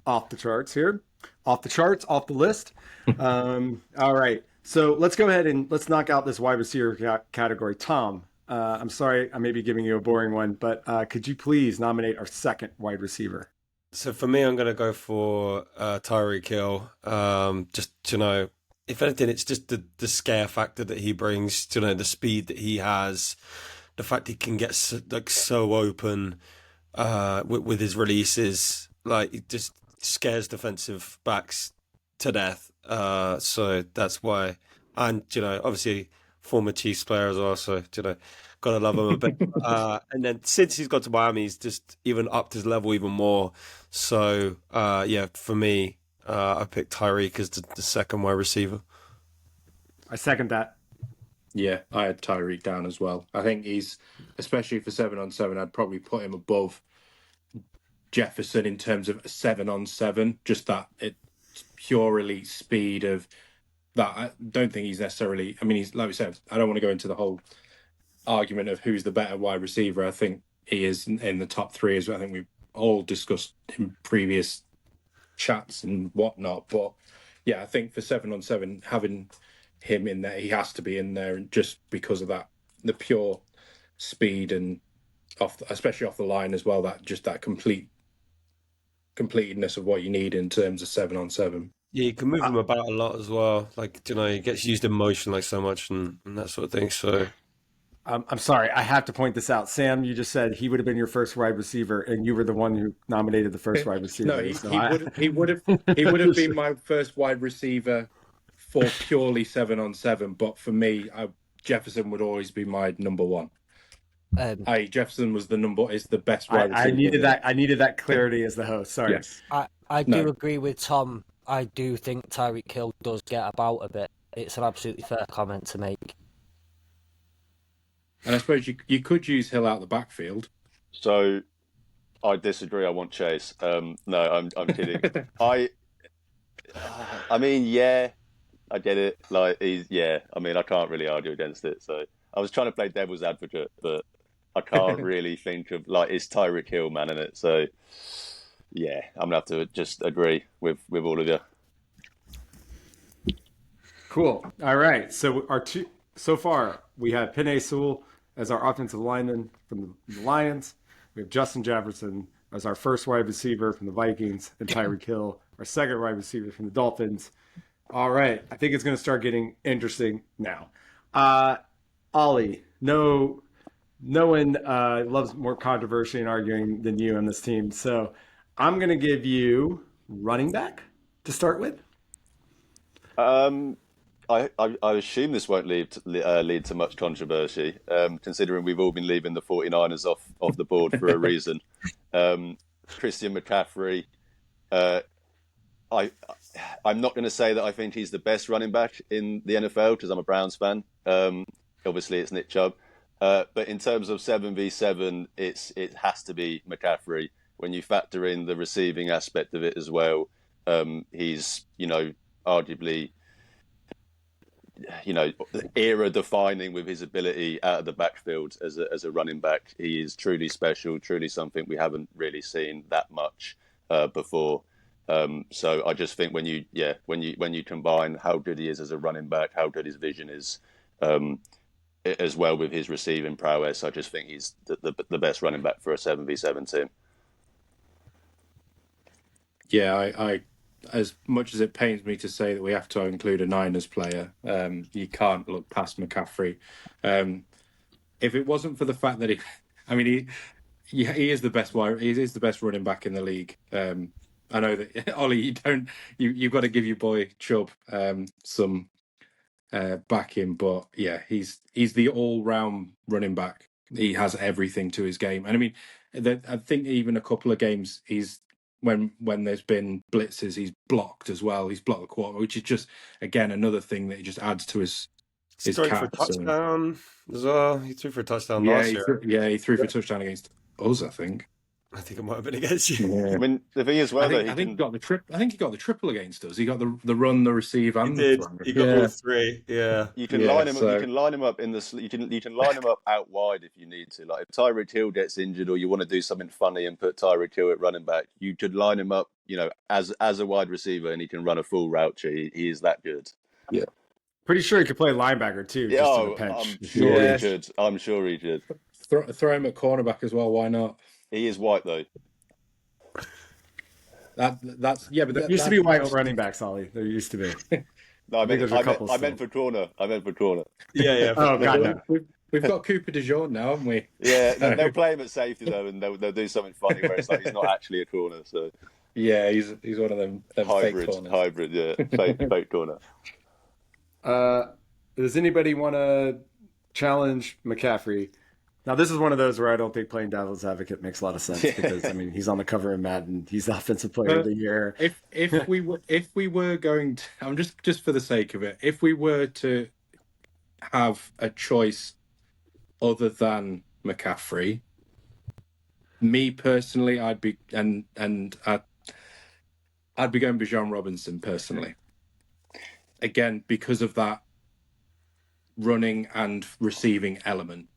off the charts here. Off the charts, off the list. All right. So let's go ahead and let's knock out this wide receiver category. Tom, I'm sorry I may be giving you a boring one, but could you please nominate our second wide receiver? So for me, I'm going to go for Tyreek Hill. Just, if anything, it's just the scare factor that he brings, the speed that he has, the fact he can get so open with his releases, like it just scares defensive backs to death. So that's why, and obviously former Chiefs player as well. So gotta love him a bit. And then since he's got to Miami, he's just even upped his level even more. So for me, I picked Tyreek as the second wide receiver. I second that. Yeah, I had Tyreek down as well. I think he's, especially for 7-on-7, I'd probably put him above Jefferson in terms of 7-on-7. Just that pure elite speed of that. I don't think he's necessarily. I mean, he's, like we said, I don't want to go into the whole argument of who's the better wide receiver. I think he is in the top three, as I think we've all discussed in previous chats and whatnot. But yeah, I think for 7-on-7, having him in there, he has to be in there, and just because of that, the pure speed and especially off the line as well, that just that completedness of what you need in terms of 7-on-7. Yeah, you can move him about a lot as well. Like, he gets used in motion like so much and that sort of thing. So I'm sorry, I have to point this out. Sam, you just said he would have been your first wide receiver, and you were the one who nominated the first wide receiver. No, he would have been my first wide receiver for purely 7-on-7. But for me, Jefferson would always be my number one. Jefferson is the best wide receiver. I needed that clarity as the host. Sorry. Yes. I do agree with Tom. I do think Tyreek Hill does get about a bit. It's an absolutely fair comment to make. And I suppose you could use Hill out the backfield. So I disagree. I want Chase. No, I'm kidding. I mean, yeah, I get it. Like I mean, I can't really argue against it. So I was trying to play devil's advocate, but I can't really think of it's Tyreek Hill, man, in it. So yeah, I'm gonna have to just agree with all of you. Cool. All right. So so far we have Penei Sewell as our offensive lineman from the Lions. We have Justin Jefferson as our first wide receiver from the Vikings, and Tyreek Hill, our second wide receiver from the Dolphins. All right. I think it's going to start getting interesting now. Ollie, no one loves more controversy and arguing than you on this team. So I'm going to give you running back to start with. I assume this won't lead to much controversy, considering we've all been leaving the 49ers off the board for a reason. Christian McCaffrey, I'm not going to say that I think he's the best running back in the NFL because I'm a Browns fan. Obviously, it's Nick Chubb. But in terms of 7v7, it has to be McCaffrey. When you factor in the receiving aspect of it as well, he's, arguably, era defining with his ability out of the backfield as a running back. He is truly special, truly something we haven't really seen that much before. So I just think when you combine how good he is as a running back, how good his vision is, as well with his receiving prowess. I just think he's the best running back for a 7v7 team. Yeah, I as much as it pains me to say that we have to include a Niners player, you can't look past McCaffrey. If it wasn't for the fact that he is the best he is the best running back in the league. I know that Ollie, you've got to give your boy Chubb some backing, but yeah, he's the all-round running back. He has everything to his game, and I mean, I think even a couple of games he's when there's been blitzes, he's blocked as well. He's blocked the quarter, which is just again another thing that he just adds to his Throw for a caps. touchdown as well. He threw for a touchdown Yeah, last year. he threw for a touchdown against us, I think. I think it might have been against you. Yeah. I mean, the thing is, well, I think he got the trip. I think he got the triple against us. He got the run, the receive, and He did. the throw. He got all three. Yeah. you can line him. You can line him up in the. You can line him up out wide if you need to. Like if Tyreek Hill gets injured, or you want to do something funny and put Tyreek Hill at running back, you could line him up. As a wide receiver, and he can run a full route. He is that good. Yeah. Pretty sure he could play linebacker too. Yeah, just in the pinch. I'm sure he could. Throw him at cornerback as well. Why not? He is white though. That's yeah, but There used to be white running backs, Ollie. There used to be. No, I there's a couple meant for corner. I meant for corner. Yeah. Oh god, no. We've got Cooper DeJean now, haven't we? Yeah, they'll play him at safety though, and they'll do something funny where it's like he's not actually a corner. So yeah, he's one of them hybrid, fake corners. yeah, fake corner. Does anybody want to challenge McCaffrey? Now, this is one of those where I don't think playing devil's advocate makes a lot of sense because I mean he's on the cover of Madden. He's the offensive player of the year. If we were going to, I'm just for the sake of it, if we were to have a choice other than McCaffrey, me personally, I'd be I'd be going Bijan Robinson personally. Again, because of that running and receiving element.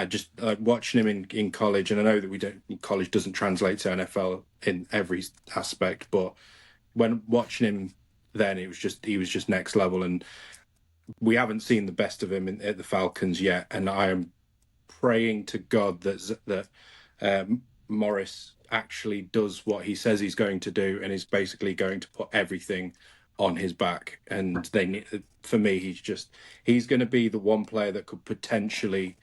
Just watching him in college, and I know that college doesn't translate to NFL in every aspect, but when watching him then, he was just next level, and we haven't seen the best of him at the Falcons yet. And I am praying to God that Morris actually does what he says he's going to do, and is basically going to put everything on his back. And for me, he's going to be the one player that could potentially.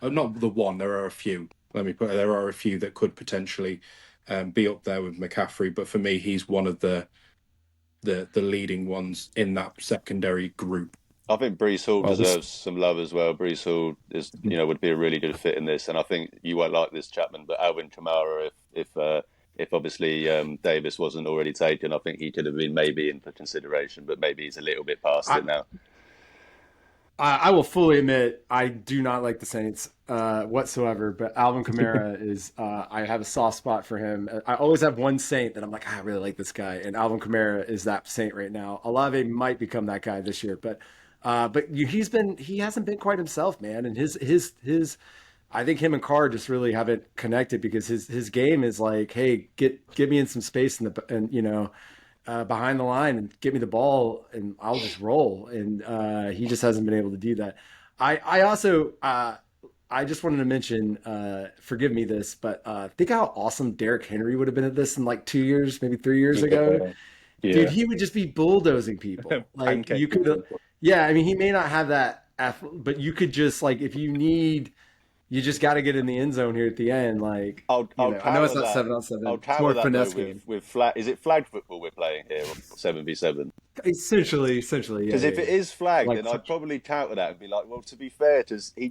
Not the one. There are a few. There are a few that could potentially be up there with McCaffrey, but for me, he's one of the leading ones in that secondary group. I think Breece Hall deserves some love as well. Breece Hall would be a really good fit in this, and I think you won't like this, Chapman, but Alvin Kamara, if obviously Davis wasn't already taken, I think he could have been maybe in for consideration, but maybe he's a little bit past it now. I will fully admit I do not like the Saints whatsoever, but Alvin Kamara is I have a soft spot for him. I always have one Saint that I'm like, I really like this guy, and Alvin Kamara is that Saint right now. Olave might become that guy this year, but he hasn't been quite himself, man. And his I think him and Carr just really haven't connected because his game is like, hey, get me in some space behind the line and get me the ball and I'll just roll. And he just hasn't been able to do that. I also I just wanted to mention, forgive me this, but think how awesome Derrick Henry would have been at this in like 2 years, maybe 3 years ago. Yeah. Dude, he would just be bulldozing people. Like you could, yeah. I mean, he may not have that, but you could just like if you need. You just got to get in the end zone here at the end. Like, I know it's not 7-on-7. It's more finesse game. With flag, is it flag football we're playing here, or 7v7? Essentially, yeah. Because if it is flag, then I'd probably counter that and be like, well, to be fair,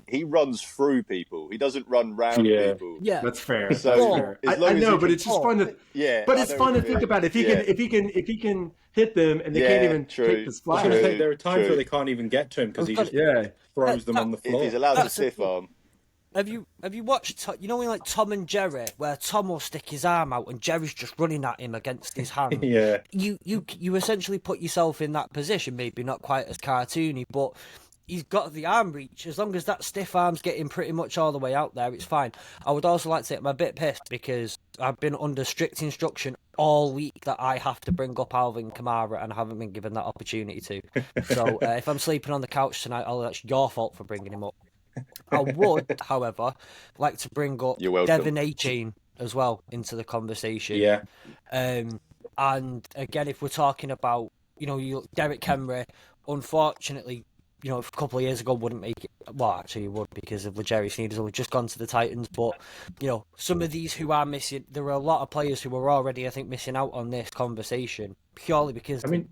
he runs through people. He doesn't run round people. Yeah, that's fair. So I know, but it's just fun to. Yeah, but it's fun to think about if he can hit them and they can't even take the spot. I was going to say there are times where they can't even get to him because he just throws them on the floor. If he's allowed to stiff arm. Have you watched, when like Tom and Jerry, where Tom will stick his arm out and Jerry's just running at him against his hand? You essentially put yourself in that position, maybe not quite as cartoony, but he's got the arm reach. As long as that stiff arm's getting pretty much all the way out there, it's fine. I would also like to say I'm a bit pissed because I've been under strict instruction all week that I have to bring up Alvin Kamara, and I haven't been given that opportunity to. So if I'm sleeping on the couch tonight, that's your fault for bringing him up. I would, however, like to bring up Devin A-Chain as well into the conversation. Yeah. And again, if we're talking about, Derek Henry, unfortunately, a couple of years ago wouldn't make it. Well, actually, he would because of L'Jarius Sneed, who had just gone to the Titans. But, some of these who are missing, there are a lot of players who are already, I think, missing out on this conversation purely because. I mean,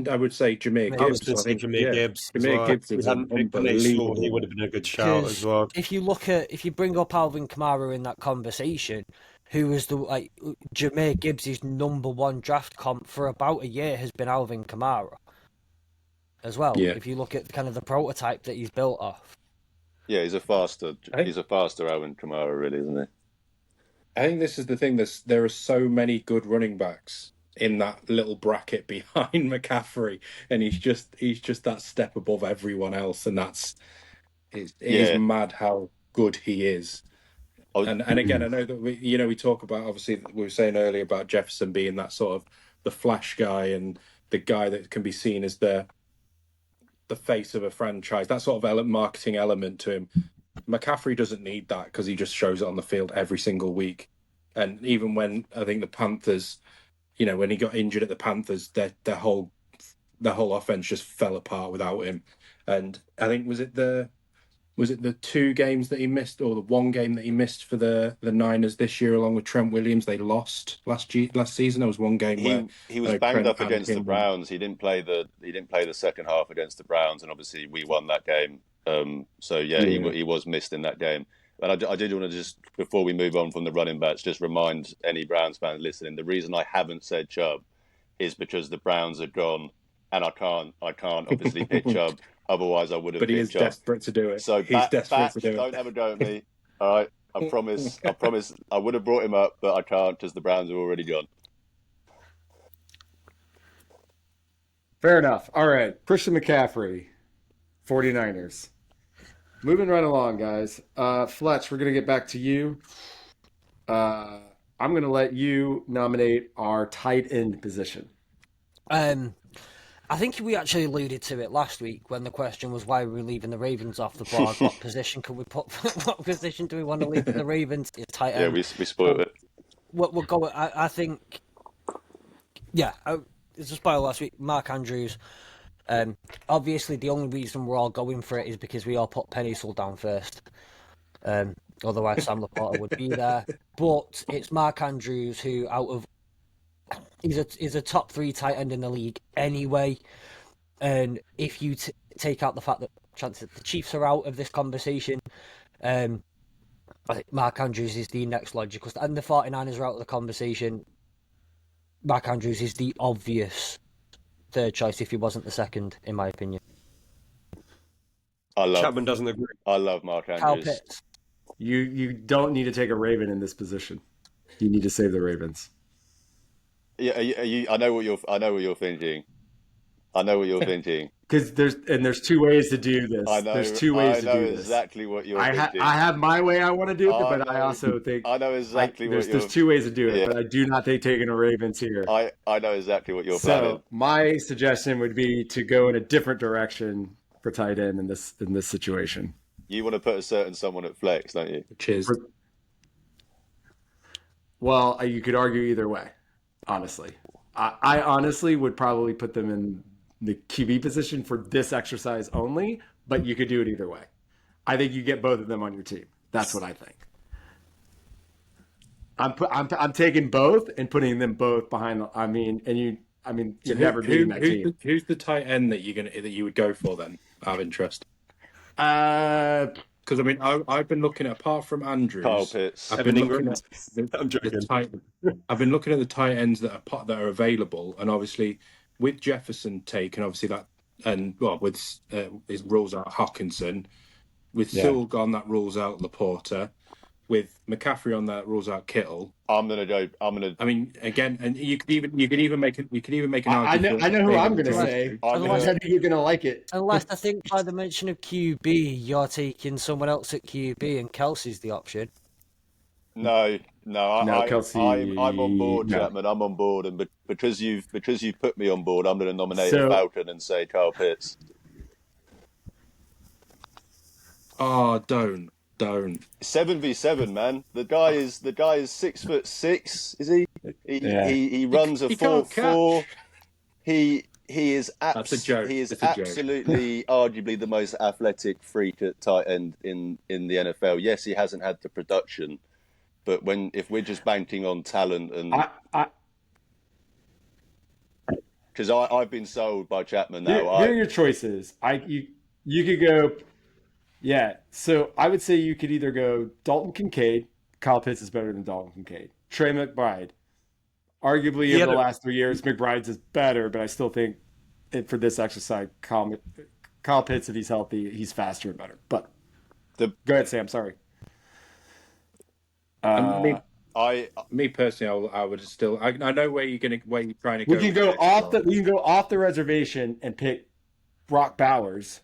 I would say Jameer Gibbs. I was going to say Jameer Gibbs. Jameer Gibbs is unbelievable. He would have been a good shout as well. If you bring up Alvin Kamara in that conversation, who was Jameer Gibbs' number one draft comp for about a year has been Alvin Kamara as well. Yeah. If you look at kind of the prototype that he's built off. Yeah, he's a faster Alvin Kamara, really, isn't he? I think this is the thing. There are so many good running backs in that little bracket behind McCaffrey, and he's just that step above everyone else, and it is mad how good he is. And again, I know that we talk about, obviously we were saying earlier about Jefferson being that sort of the flash guy and the guy that can be seen as the face of a franchise, that sort of marketing element to him. McCaffrey doesn't need that because he just shows it on the field every single week. And even when I think the Panthers, when he got injured at the Panthers, their whole offense just fell apart without him. And I think was it the 2 games that he missed, or the 1 game that he missed for the Niners this year, along with Trent Williams? They lost last season. There was 1 game where he was banged up against the Browns. He didn't play the second half against the Browns, and obviously we won that game. He was missed in that game. And I did want to just, before we move on from the running backs, just remind any Browns fans listening, the reason I haven't said Chubb is because the Browns are gone, and I can't obviously pick Chubb. Otherwise, I would have. But he is desperate to do it. So he's desperate to do it. Don't have a go at me. All right, I promise. I would have brought him up, but I can't because the Browns are already gone. Fair enough. All right, Christian McCaffrey, 49ers. Moving right along, guys. Fletch, we're going to get back to you. I'm going to let you nominate our tight end position. I think we actually alluded to it last week when the question was why were we leaving the Ravens off the board? What position could we put? What position do we want to leave the Ravens? It's tight end. Yeah, we spoiled it. We'll go. I think. Yeah, it's a spoiler last week. Mark Andrews. Obviously, the only reason we're all going for it is because we all put Penny Sewell down first. Otherwise, Sam Laporta would be there. But it's Mark Andrews who, he's a top 3 tight end in the league anyway. And if you take out the fact that chances the Chiefs are out of this conversation, I think Mark Andrews is the next logical. And the 49ers are out of the conversation. Mark Andrews is the obvious third choice if he wasn't the second, in my opinion. Chapman doesn't agree. I love Mark Andrews. Kyle Pitts. You don't need to take a Raven in this position. You need to save the Ravens. Yeah, I know what you're thinking. Because there's 2 ways to do this. I know. There's 2 ways to do this. Exactly what you're thinking. I have my way I want to do it, but I also think I know exactly there's 2 ways to do it. Yeah. But I do not think taking a Ravens here. I know exactly what you're planning. So my suggestion would be to go in a different direction for tight end in this situation. You want to put a certain someone at flex, don't you? Cheers. Well, you could argue either way. Honestly, I honestly would probably put them in the QB position for this exercise only, but you could do it either way. I think you get both of them on your team. That's what I think. I'm taking both and putting them both behind. You're never beating that team. Who's the tight end that you would go for then? Out of interest. Because I've been looking at, apart from Andrews, Kyle Pitts. I've been looking at the tight ends that are available, and obviously with Jefferson taken, obviously that, and with it rules out Hawkinson. With Sewell gone, that rules out Laporta. with McCaffrey on that rules out Kittle. I'm gonna go. I mean, again, and you could even make an I argument. know who I'm going to Unless- say. I'm I think you're going to like it. Unless I think by the mention of QB, you're taking someone else at QB and Kelsey's the option. No, Kelsey. I'm on board, No. Chapman. I'm on board, and because you've put me on board, I'm going to nominate So- a Falcon and say Kyle Pitts. Oh, don't. 7v7, man. The guy is 6'6", is he? Yeah. He runs a He can't 4-4. He is That's a joke. He is It's a joke. absolutely arguably the most athletic freak at tight end in the NFL. Yes, he hasn't had the production, but if we're just banking on talent and because I've been sold by Chapman now. Here are your choices. You could go. Yeah, so I would say you could either go Dalton Kincaid. Kyle Pitts is better than Dalton Kincaid. Trey McBride. Arguably, over the last 3 years, McBride's is better, but I still think for this exercise, Kyle Pitts, if he's healthy, he's faster and better. But go ahead, Sam. Sorry. Me personally, I would still. I know where you're trying to go. We can go off the reservation and pick Brock Bowers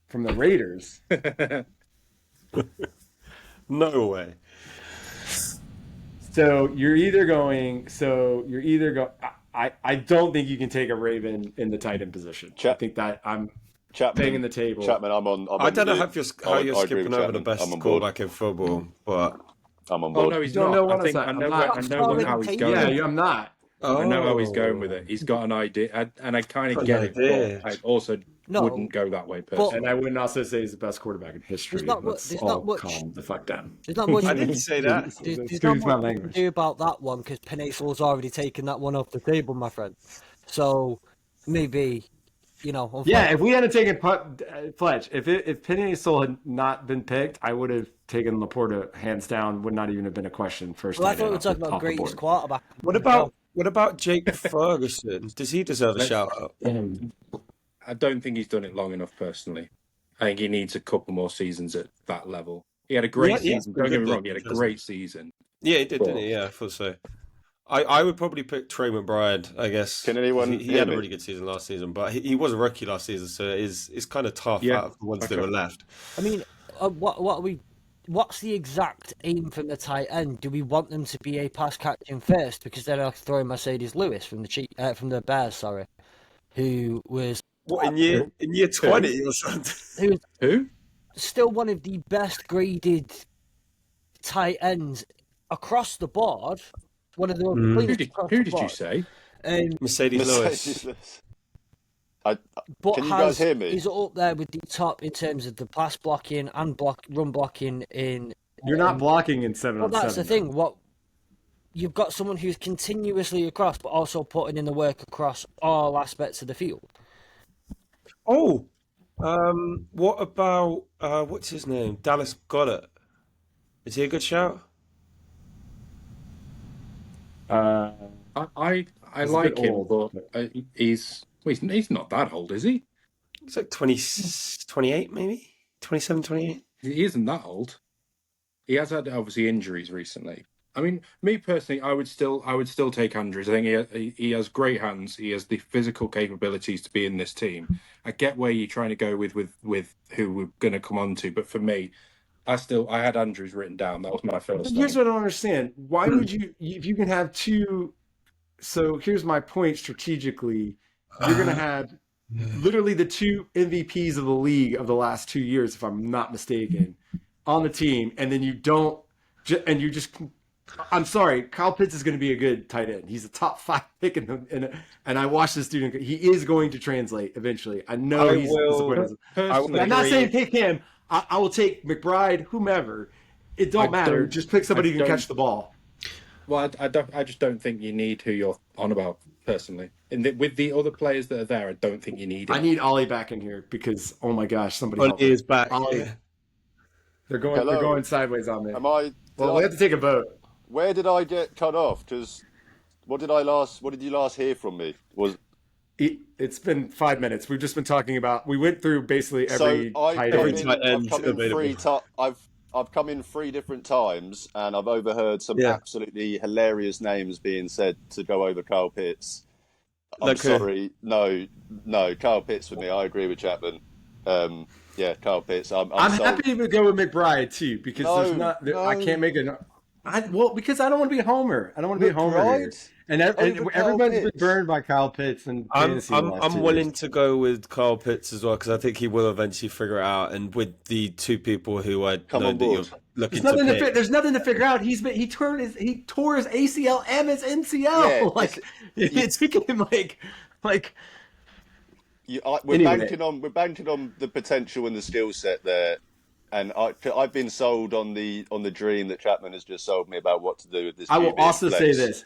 from the Raiders. No way. So you're either going. I don't think you can take a Raven in the tight end position. I think that I'm banging the table. Chapman, I'm on. I don't know how you're I agree skipping with over the Chapman. best I'm on board. quarterback in football, but I'm on Oh board. no, he's No, not. no, I think I know how he's going. Yeah, I'm not. I know how he's going with it. He's got an idea, and I kind of get it. But I also wouldn't go that way personally. And I wouldn't also say he's the best quarterback in history. There's not much- calm the fuck down. There's not much. I didn't say that. There's Excuse not my much you language. can do about that one because Penasol's already taken that one off the table, my friend. So maybe, Yeah, if we hadn't taken Fletch, if Penny Soul had not been picked, I would have taken Laporta hands down. Would not even have been a question. First, Well, I tight thought we end were talking off about the greatest board. quarterback. What about Jake Ferguson? Does he deserve a shout out? I don't think he's done it long enough personally. I think he needs a couple more seasons at that level. He had a great season. Don't get me wrong, he had a great season. Yeah, he did, didn't he? Yeah, I thought so. I would probably pick Trey McBride, I guess. Can anyone He hear had a me? really good season last season, but he was a rookie last season, so it's kind of tough out of the ones that were left. I mean, what's the exact aim from the tight end? Do we want them to be a pass catching first? Because then I'll throw in Mercedes Lewis from the Bears, who was What in year 20 or something? Who? still one of the best graded tight ends across the board. One of the cleanest across Who the did board. you say? Mercedes Lewis. But Can you guys hear me? He's up there with the top in terms of the pass blocking and run blocking in. You're not blocking in 7 Well, on 7. that's the thing. What you've got someone who's continuously across, but also putting in the work across all aspects of the field. Oh, what about what's his name? Dallas Goddard. Is he a good shout? I He's a like bit him, old. but he's not that old, is he? He's like 20, 28 maybe? 27, 28? He isn't that old. He has had obviously injuries recently. I mean, me personally, I would still take Andrews. I think he has great hands. He has the physical capabilities to be in this team. I get where you're trying to go with who we're going to come on to, but for me, I had Andrews written down. That was my first. Here's what I don't understand. Why would you, if you can have two? So here's my point strategically. You're going to have literally the two MVPs of the league of the last 2 years, if I'm not mistaken, on the team, and then you don't, and you just. I'm sorry, Kyle Pitts is going to be a good tight end. He's a top 5 pick and I watched this dude. He is going to translate eventually. I know he's disappointed. I'm not saying pick him. I will take McBride, whomever. It don't matter. Just pick somebody who can catch the ball. Well, I just don't think you need who you're on about personally. With the other players that are there, I don't think you need it. I need Ollie back in here because oh my gosh, somebody help Ollie me. is back. Ollie. They're going sideways on me. Well, we have to take a vote. Where did I get cut off? Because what did you last hear from me? It's been 5 minutes. We've just been talking about. We went through basically every tight every end. tight end I've come in available. I've come in 3 different times, and I've overheard some absolutely hilarious names being said to go over Kyle Pitts. I'm Like who? sorry, no, Kyle Pitts for me. I agree with Chapman. Yeah, Kyle Pitts. I'm sold. happy to go with McBride too because I can't make it. Because I don't want to be a homer. I don't want to be a homer here. And everybody's been burned by Kyle Pitts and fantasy. I'm willing to go with Kyle Pitts as well because I think he will eventually figure it out. And with the 2 people who I know that you're looking to pick, there's nothing to figure out. He tore his ACL and his MCL. Yeah, it's freaking like. We're banking on the potential and the skill set there, and I've been sold on the dream that Chapman has just sold me about what to do with this. I will also say this: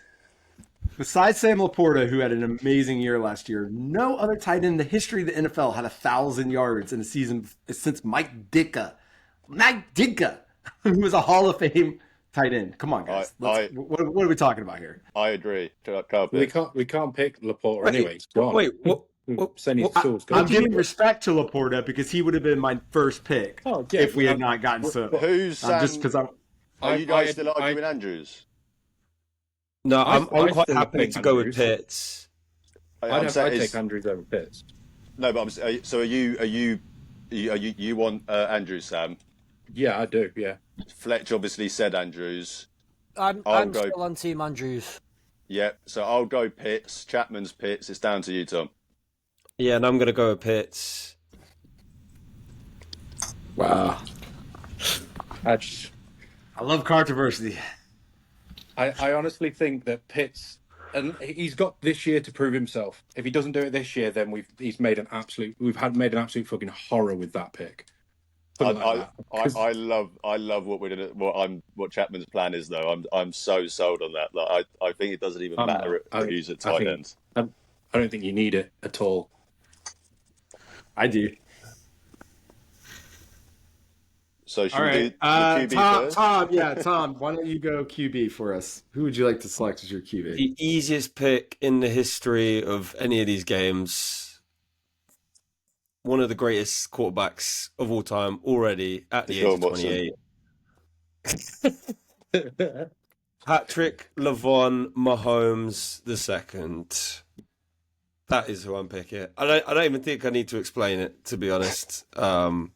besides Sam Laporta, who had an amazing year last year, no other tight end in the history of the NFL had 1,000 yards in a season since Mike Ditka. Who was a Hall of Fame tight end. Come on, guys. What are we talking about here? I agree. We can't pick Laporta anyway. He's gone. Wait, what? I'm giving respect to Laporta because he would have been my first pick if we had not gotten so. Who's just because Are you guys still arguing Andrews? No, I'm quite happy to go with Pitts. I'd take Andrews over Pitts. No, but so are you want Andrews, Sam? Yeah, I do. Yeah. Fletch obviously said Andrews. I'm still on Team Andrews. Yeah, so I'll go Pitts. Chapman's Pitts. It's down to you, Tom. Yeah, and I'm going to go with Pitts. Wow. I love controversy. I honestly think that Pitts, and he's got this year to prove himself. If he doesn't do it this year, then we've made an absolute fucking horror with that pick. I love what we're doing. What Chapman's plan is, though. I'm so sold on that. Like, I think it doesn't even matter who's at tight end. I don't think you need it at all. I do. So should we do the QB first? Tom, why don't you go QB for us? Who would you like to select as your QB? The easiest pick in the history of any of these games. One of the greatest quarterbacks of all time already at the age of 28. Patrick Lavon Mahomes II. That is who I'm picking. I don't even think I need to explain it, to be honest. No,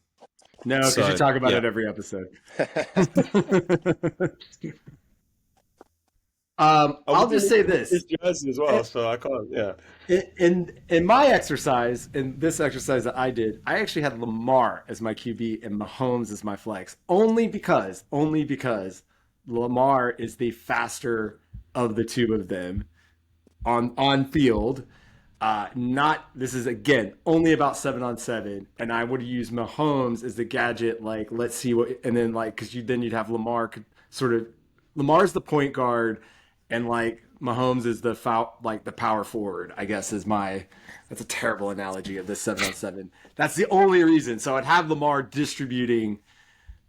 because you talk about it every episode. I'll just say this. His jersey as well, so I can't. Yeah. In my exercise, in this exercise that I did, I actually had Lamar as my QB and Mahomes as my flex. Only because Lamar is the faster of the two of them on field. This is again only about 7-on-7, and I would use Mahomes as the gadget. Like, let's see what, and then because you'd have Lamar Lamar's the point guard, and Mahomes is the power forward. I guess that's a terrible analogy of this 7-on-7. That's the only reason. So I'd have Lamar distributing,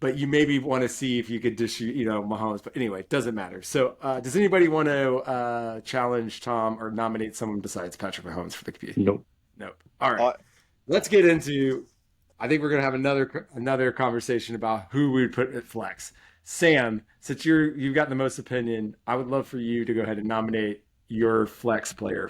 but you maybe want to see if you could distribute, Mahomes. But anyway, it doesn't matter. So does anybody want to challenge Tom or nominate someone besides Patrick Mahomes for the QB? Nope. All right. Let's get into, I think we're going to have another conversation about who we would put at flex. Sam, since you've got the most opinion, I would love for you to go ahead and nominate your flex player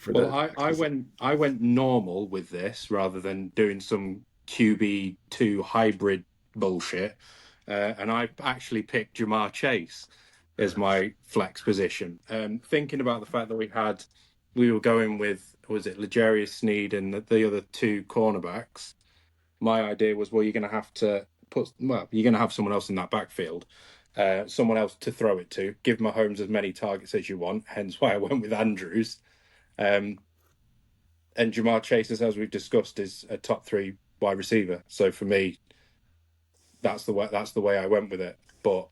I went normal with this rather than doing some QB2 hybrid bullshit, and I actually picked Jamar Chase as my flex position. Thinking about the fact that we were going with, was it L'Jarius Sneed and the other 2 cornerbacks? My idea was, you're going to have someone else in that backfield, someone else to throw it to. Give Mahomes as many targets as you want. Hence why I went with Andrews. And Jamar Chase, as we've discussed, is a top 3 wide receiver. So for me, that's the way I went with it. But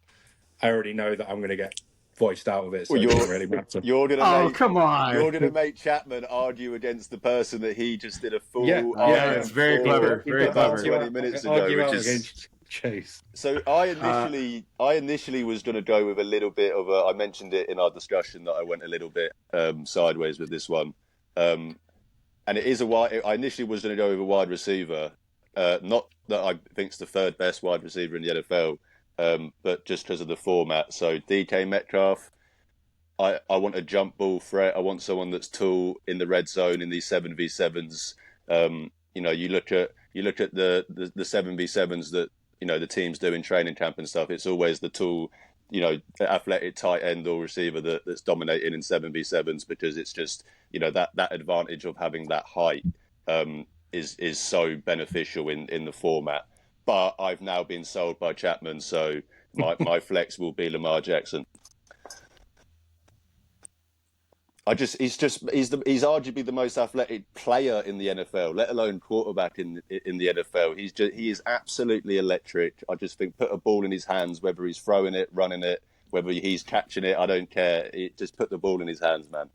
I already know that I'm going to get voiced out of it, so it doesn't really matter. Come on! You're going to make Chapman argue against the person that he just did a full. It's very clever. Very clever. 20 minutes ago, against Chase. So I initially was going to go with a little bit of I mentioned it in our discussion that I went a little bit sideways with this one, and it is I initially was going to go with a wide receiver, Not that I think's the third best wide receiver in the NFL, but just because of the format. So DK Metcalf, I want a jump ball threat. I want someone that's tall in the red zone in these 7v7s. You look at the 7v7s that the teams do in training camp and stuff. It's always the tall, athletic tight end or receiver that's dominating in 7v7s, because it's just that advantage of having that height is so beneficial in the format. But I've now been sold by Chapman, so my flex will be Lamar Jackson. He's arguably the most athletic player in the NFL, let alone quarterback in the NFL. He is absolutely electric. I just think, put a ball in his hands, whether he's throwing it, running it, whether he's catching it, I don't care. Just put the ball in his hands, man.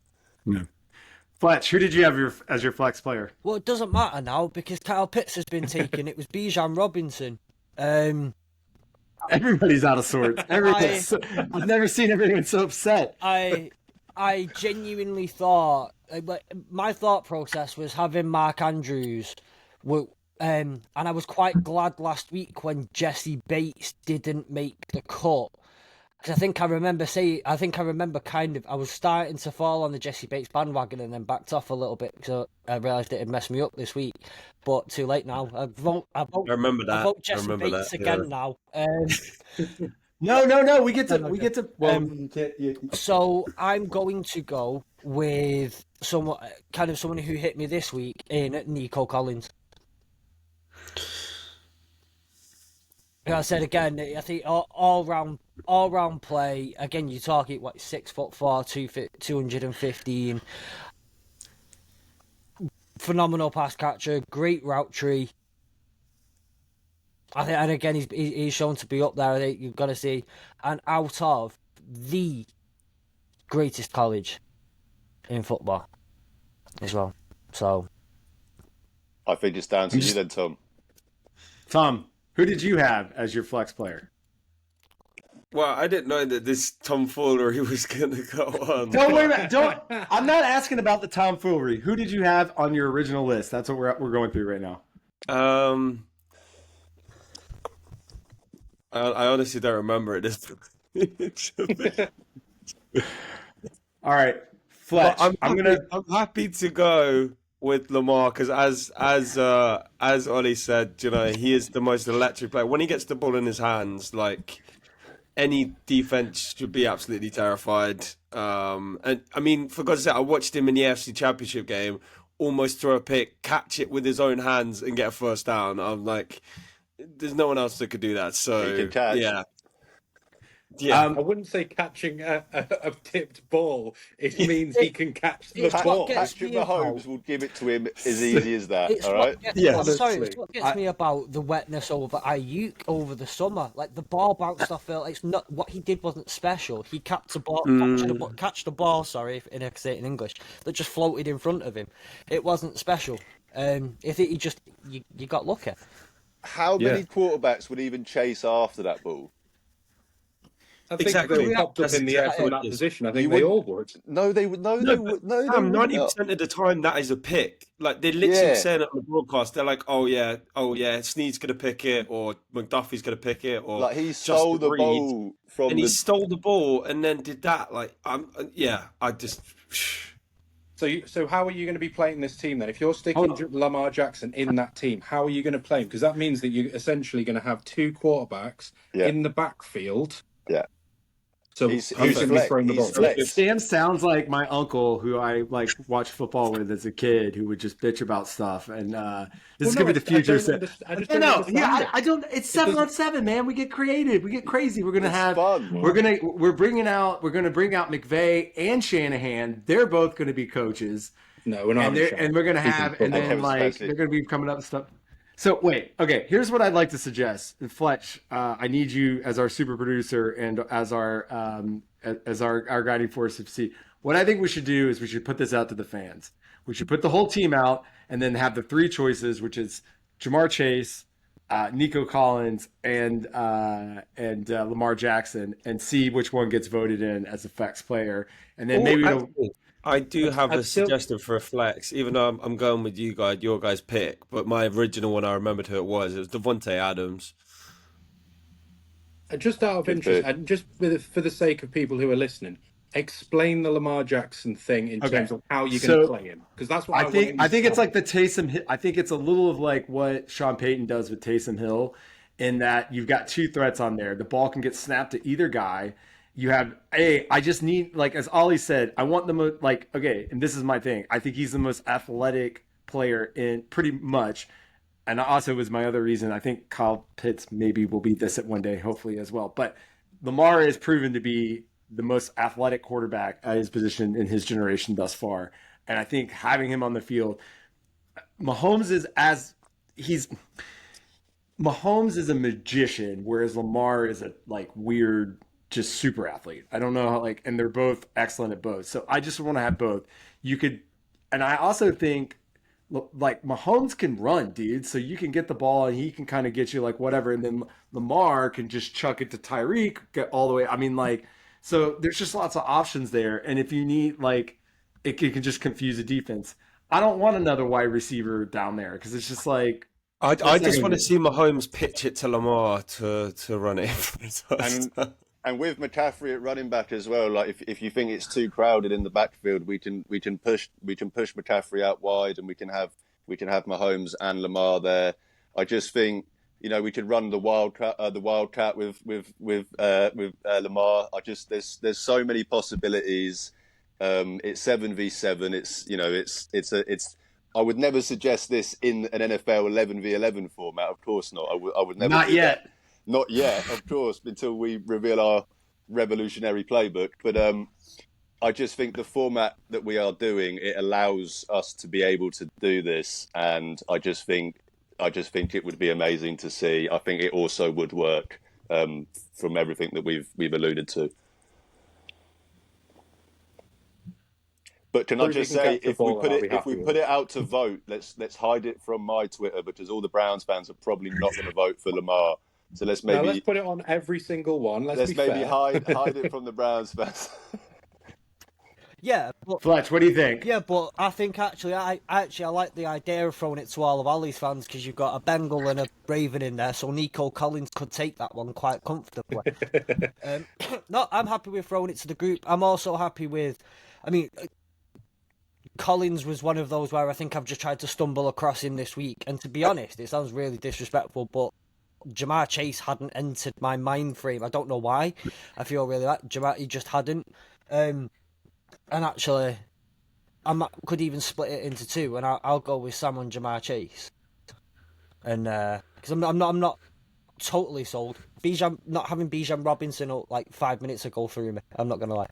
Yeah. Fletch, who did you have as your flex player? Well, it doesn't matter now because Kyle Pitts has been taken. It was Bijan Robinson. Everybody's out of sorts. I've never seen everyone so upset. I genuinely thought, my thought process was having Mark Andrews, and I was quite glad last week when Jesse Bates didn't make the cut. Because I remember I was starting to fall on the Jesse Bates bandwagon and then backed off a little bit because I realised it had messed me up this week. But too late now. I remember that. I vote Jesse Bates again now. No. We get to. So I'm going to go with someone who hit me this week in Nico Collins. Like I said again, I think all round play. Again, you target 6'4", 215. Phenomenal pass catcher, great route tree. I think, and again, he's shown to be up there. I think you've got to see, and out of the greatest college in football as well. So, I think it's down to you then, Tom. Tom, who did you have as your flex player? Well, I didn't know that this tomfoolery was going to go on. Don't worry about. I'm not asking about the tomfoolery. Who did you have on your original list? That's what we're going through right now. I honestly don't remember it. All right, Fletch. I'm happy to go with Lamar because as Ollie said, he is the most electric player. When he gets the ball in his hands, like any defense should be absolutely terrified. And I mean, for God's sake, I watched him in the AFC Championship game almost throw a pick, catch it with his own hands, and get a first down. I'm like, there's no one else that could do that. So He can catch. yeah. I wouldn't say catching a tipped ball. It means he can catch the ball. Patrick Mahomes will give it to him as easy as that. All right. It's what gets me about the wetness over Ayuk over the summer. Like the ball bounced off. It's not what he did wasn't special. He catch the ball. Sorry, if I say it in English, that just floated in front of him. It wasn't special. If it just you got lucky. How many quarterbacks would even chase after that ball? I think they popped up in the air from that position. I think they all would. No, they would. No, they would. No, 90% of the time that is a pick. Like they're literally saying it on the broadcast. They're like, "Oh yeah, Snead's gonna pick it, or McDuffie's gonna pick it, or like he stole the ball from." And he stole the ball and then did that. Like I just. So how are you going to be playing this team then? If you're sticking Lamar Jackson in that team, how are you going to play him? Because that means that you're essentially going to have two quarterbacks in the backfield. Yeah. So he's going to be throwing the ball. Sam sounds like my uncle, who I watched football with as a kid, who would just bitch about stuff. And this is gonna be the future. I don't. It's 7-on-7, man. We get creative. We get crazy. We're gonna have fun. We're gonna bring out McVay and Shanahan. They're both gonna be coaches. No, we're not. And we're gonna have, and then they're gonna be coming up with stuff. So wait, okay. Here's what I'd like to suggest. And Fletch, I need you as our super producer and as our guiding force to see. What I think we should do is we should put this out to the fans. We should put the whole team out and then have the three choices, which is Jamar Chase, Nico Collins and Lamar Jackson, and see which one gets voted in as a flex player, and then maybe it'll. Actually, I do have a I'd still suggestion for a flex, even though I'm going with your guys' pick. But my original one, I remembered who it was. It was Devontae Adams. just out of Good interest, pick. and just for the sake of people who are listening, explain the Lamar Jackson thing in Okay. terms of how you're going So to play him, because that's what I want him I to think it's stop. like the Taysom. I think it's a little of like what Sean Payton does with Taysom Hill, in that you've got two threats on there. The ball can get snapped to either guy. You have I just need, like as Ollie said, I want the most, like, okay, and this is my thing. I think he's the most athletic player in pretty much, and also was my other reason. I think Kyle Pitts maybe will beat this at one day, hopefully as well. But Lamar is proven to be the most athletic quarterback at his position in his generation thus far. And I think having him on the field, Mahomes is as he's Mahomes is a magician, whereas Lamar is a like weird, just super athlete. I don't know how, like, and they're both excellent at both. So I just want to have both. You could, and I also think like Mahomes can run, dude. So you can get the ball and he can kind of get you like whatever, and then Lamar can just chuck it to Tyreek, get all the way. I mean, like, so there's just lots of options there. And if you need like, can just confuse the defense. I don't want another wide receiver down there because it's just like I that's not just gonna want to be. see Mahomes pitch it to Lamar to run it for a And touchdown. and with McCaffrey at running back as well, like if you think it's too crowded in the backfield, we can push McCaffrey out wide, and we can have Mahomes and Lamar there. I just think, we could run the wildcat with Lamar. There's so many possibilities. It's 7v7. It's. I would never suggest this in an NFL 11v11 format. Of course not. I would never Not do that. yet. Not yet, of course, until we reveal our revolutionary playbook. But I just think the format that we are doing, it allows us to be able to do this, and I just think it would be amazing to see. I think it also would work, from everything that we've alluded to. But can I Prove he just can say, catch the ball, and I'll be if we happy with put it. it out to vote, let's hide it from my Twitter, because all the Browns fans are probably not going to vote for Lamar. So let's Now let's maybe put it on every single one. Let's be fair. hide it from the Browns fans. Yeah, but Fletch, what do you think? yeah, but I think actually, I like the idea of throwing it to all of Ollie's fans, because you've got a Bengal and a Raven in there, so Nico Collins could take that one quite comfortably. No, I'm happy with throwing it to the group. I'm also happy with, I mean, Collins was one of those where I think I've just tried to stumble across him this week, and to be honest, it sounds really disrespectful, but Jamar Chase hadn't entered my mind frame. I don't know why. I feel really like Jamar, he just hadn't. And actually, could even split it into two, and I'll go with Sam and Jamar Chase. And because I'm not totally sold. Bijan, not having Bijan Robinson like 5 minutes ago through me. I'm not gonna lie.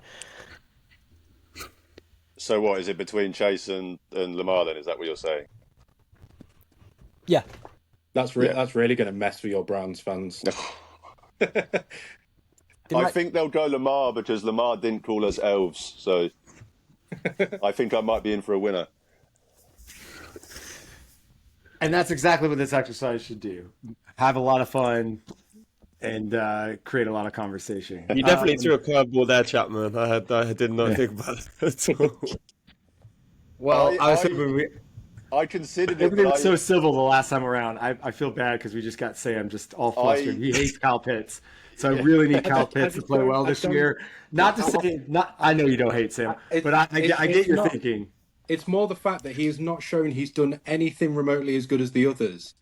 So what is it between Chase and Lamar then? Is that what you're saying? Yeah. That's really going to mess with your Browns fans. I think they'll go Lamar because Lamar didn't call us elves. So I think I might be in for a winner. And that's exactly what this exercise should do. Have a lot of fun and create a lot of conversation. You definitely threw a curveball there, Chapman. I did not think about it at all. Well, I was hoping I considered it, everything but was so civil the last time around. I feel bad because we just got Sam just all flustered. He hates Kyle Pitts. So I really need Kyle Pitts to play well this year. Not to say, I know you don't hate Sam, but I get your thinking. It's more the fact that he has not shown he's done anything remotely as good as the others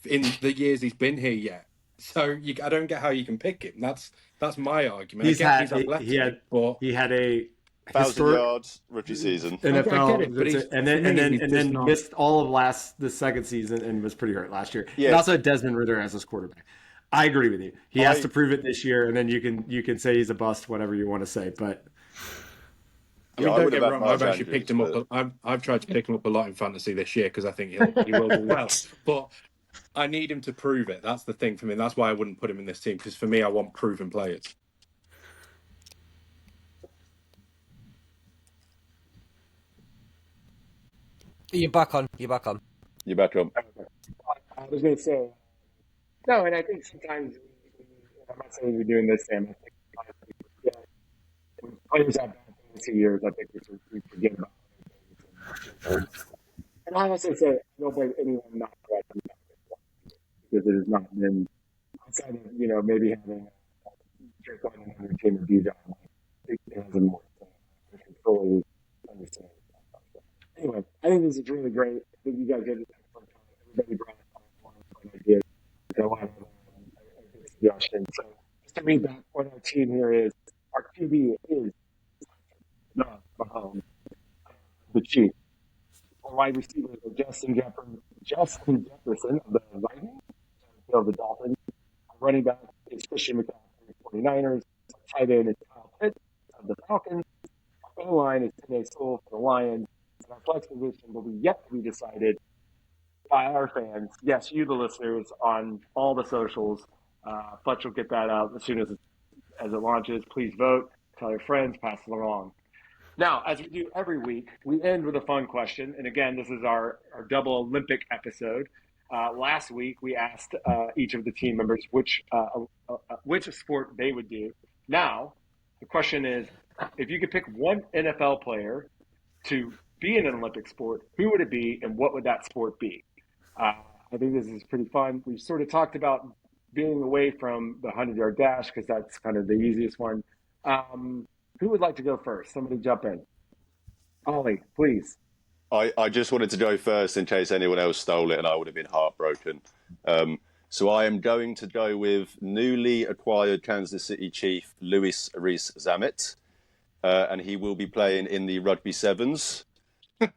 in the years he's been here yet. So I don't get how you can pick him. That's my argument. He's he's athletic, he had a 1,000 yards rookie season. NFL, I get it, but and then missed all of the second season and was pretty hurt last year. Yeah. And also Desmond Ridder as his quarterback. I agree with you. He has to prove it this year, and then you can say he's a bust, whatever you want to say. But I mean, don't get me wrong. I've actually picked him up. I've tried to pick him up a lot in fantasy this year because I think he will do well. But I need him to prove it. That's the thing for me. That's why I wouldn't put him in this team, because for me, I want proven players. You're back on. You're back on. I was going to say, No, and I think sometimes I'm not saying you're doing this, Sam. I think sometimes we forget when players have bad fantasy years. I think we forget about it. And I also say I don't blame anyone not correcting that because it has not been outside of maybe having Jake White on your team or DJ. I think it hasn't worked. I can fully understand. Anyway, I think this is really great. I think you guys did an excellent job. Everybody brought one idea. So I have a good suggestion. So just to read back what our team here is, our QB is not Mahomes, the Chief. Our wide receivers are Justin Jefferson of the Vikings, of the Dolphins. Our running back is Christian McCaffrey of the 49ers. Our tight end is Kyle Pitts of the Falcons. Our O-line is Pt.2 for the Lions. And our flex position will be yet to be decided by our fans. Yes, you, the listeners, on all the socials. Fletch will get that out as soon as it launches. Please vote. Tell your friends. Pass it along. Now, as we do every week, we end with a fun question. And again, this is our double Olympic episode. Last week, we asked each of the team members which sport they would do. Now, the question is, if you could pick one NFL player to be in an Olympic sport, who would it be and what would that sport be? I think this is pretty fun. We've sort of talked about being away from the 100-yard dash because that's kind of the easiest one. Who would like to go first? Somebody jump in. Ollie, please. I just wanted to go first in case anyone else stole it, and I would have been heartbroken. So I am going to go with newly acquired Kansas City Chief Louis Rees-Zammit, and he will be playing in the Rugby Sevens.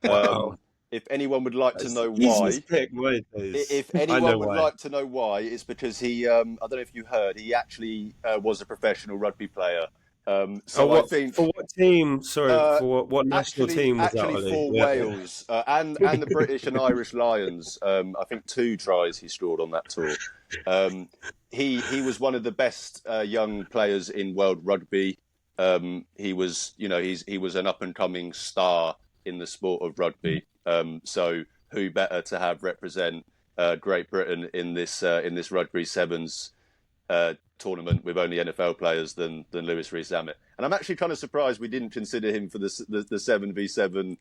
Wow. If anyone would like to know Easiest why, pick, mate, is- if I anyone know would why. like to know why, it's because he, I don't know if you heard, he actually was a professional rugby player. So I what, think for what team? Sorry, uh, for what national team was that, actually Ollie? for Yeah. Wales and the British and Irish Lions. I think 2 tries he scored on that tour. He was one of the best young players in world rugby. He was he was an up and coming star in the sport of rugby. So who better to have represent Great Britain in this Rugby Sevens tournament with only NFL players than Louis Rees-Zammit. And I'm actually kind of surprised we didn't consider him for the 7v7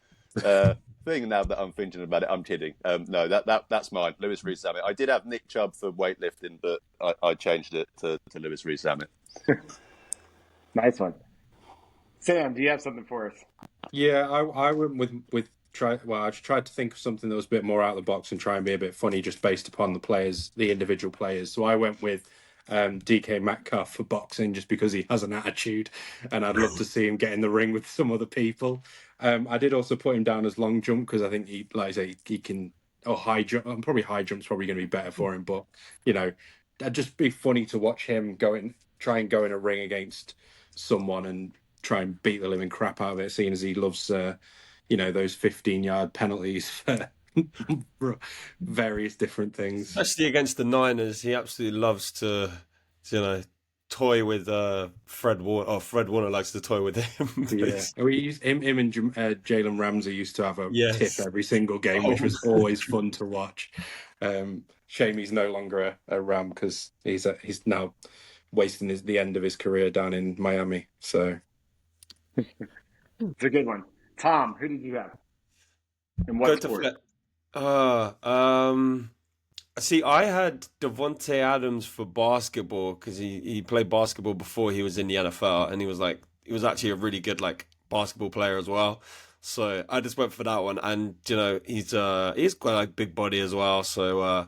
thing. Now that I'm thinking about it, I'm kidding. No, that's mine, Louis Rees-Zammit. I did have Nick Chubb for weightlifting, but I changed it to Louis Rees-Zammit. Nice one. Sam, do you have something for us? Yeah, I went with I tried to think of something that was a bit more out of the box and try and be a bit funny just based upon the individual players. So I went with DK Metcalf for boxing just because he has an attitude and I'd love to see him get in the ring with some other people. I did also put him down as long jump because I think he, like I say, he can, or high jump, probably high jump's probably going to be better for him, but that'd just be funny to watch him try and go in a ring against someone and try and beat the living crap out of it, seeing as he loves those 15-yard penalties for various different things. Especially against the Niners, he absolutely loves to, toy with Fred Warner. Oh, Fred Warner likes to toy with him. Yeah, him and Jalen Ramsey used to have a Yes. tip every single game, which was always fun to watch. Shame he's no longer a Ram because he's now wasting the end of his career down in Miami. So it's a good one. Tom, who did you have? And what sport? See, I had Devontae Adams for basketball because he played basketball before he was in the NFL, and he was actually a really good basketball player as well. So I just went for that one, and he's quite big body as well. So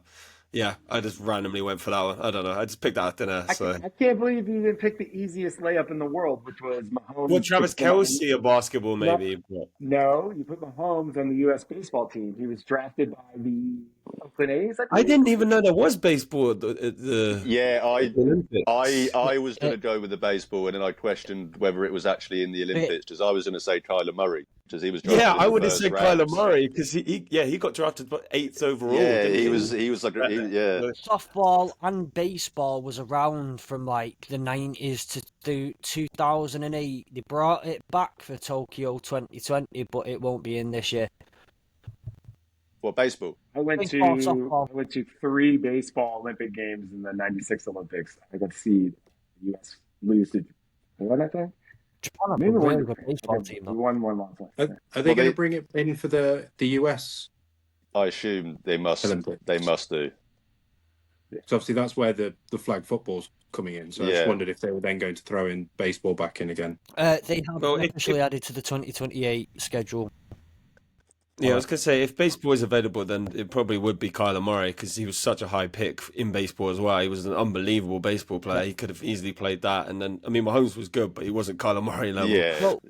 yeah, I just randomly went for that one. I don't know. I just picked that out of thin air. So I can't believe you didn't pick the easiest layup in the world, which was Mahomes. Well, Travis Kelce of basketball, maybe. No, you put Mahomes on the U.S. baseball team. He was drafted by the Oakland A's. I didn't even know there was baseball at Yeah, Olympics. I was going to go with the baseball, and then I questioned whether it was actually in the Olympics because I was going to say Kyler Murray because he was drafted. Yeah, I would have first said round. Kyler Murray because he got drafted 8th overall. Yeah, didn't he was like Softball and baseball was around from the 90s to 2008. They brought it back for Tokyo 2020, but it won't be in this year. What, baseball? I went Baseball, softball. 3 baseball Olympic games in the '96 Olympics. I got to see the U.S. lose to Japan, I think. Japan have Maybe a we really won. good baseball Okay, team, we though. won one last one. Are they Well, going they- to bring it in for the US I assume they must. Olympics? They must do. So obviously that's where the flag football's coming in. So I just Yeah. wondered if they were then going to throw in baseball back in again. They have Well, officially added to the 2028 schedule. Yeah, I was going to say, if baseball is available, then it probably would be Kyler Murray because he was such a high pick in baseball as well. He was an unbelievable baseball player. He could have easily played that. And then, I mean, Mahomes was good, but he wasn't Kyler Murray level. Yeah. Well,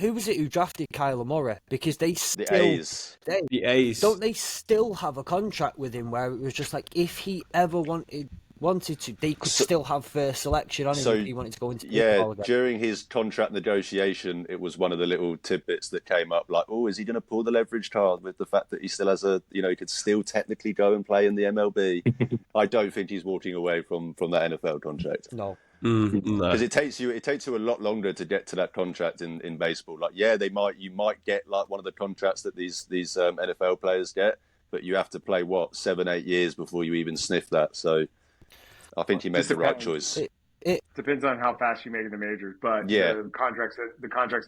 who was it who drafted Kyler Murray? Because they The still A's. The Ace. don't they still have a contract with him where it was just like if he ever wanted to, they could still have first selection on him if he wanted to go into Yeah, baseball again. during his contract negotiation, it was one of the little tidbits that came up, like, oh, is he going to pull the leverage card with the fact that he still has he could still technically go and play in the MLB? I don't think he's walking away from that NFL contract. No. No. Because it takes you a lot longer to get to that contract in baseball. Like, yeah, you might get like one of the contracts that these NFL players get, but you have to play 7-8 years before you even sniff that. So I think he made the right choice. It Depends on how fast you make the majors, but Yeah. the contracts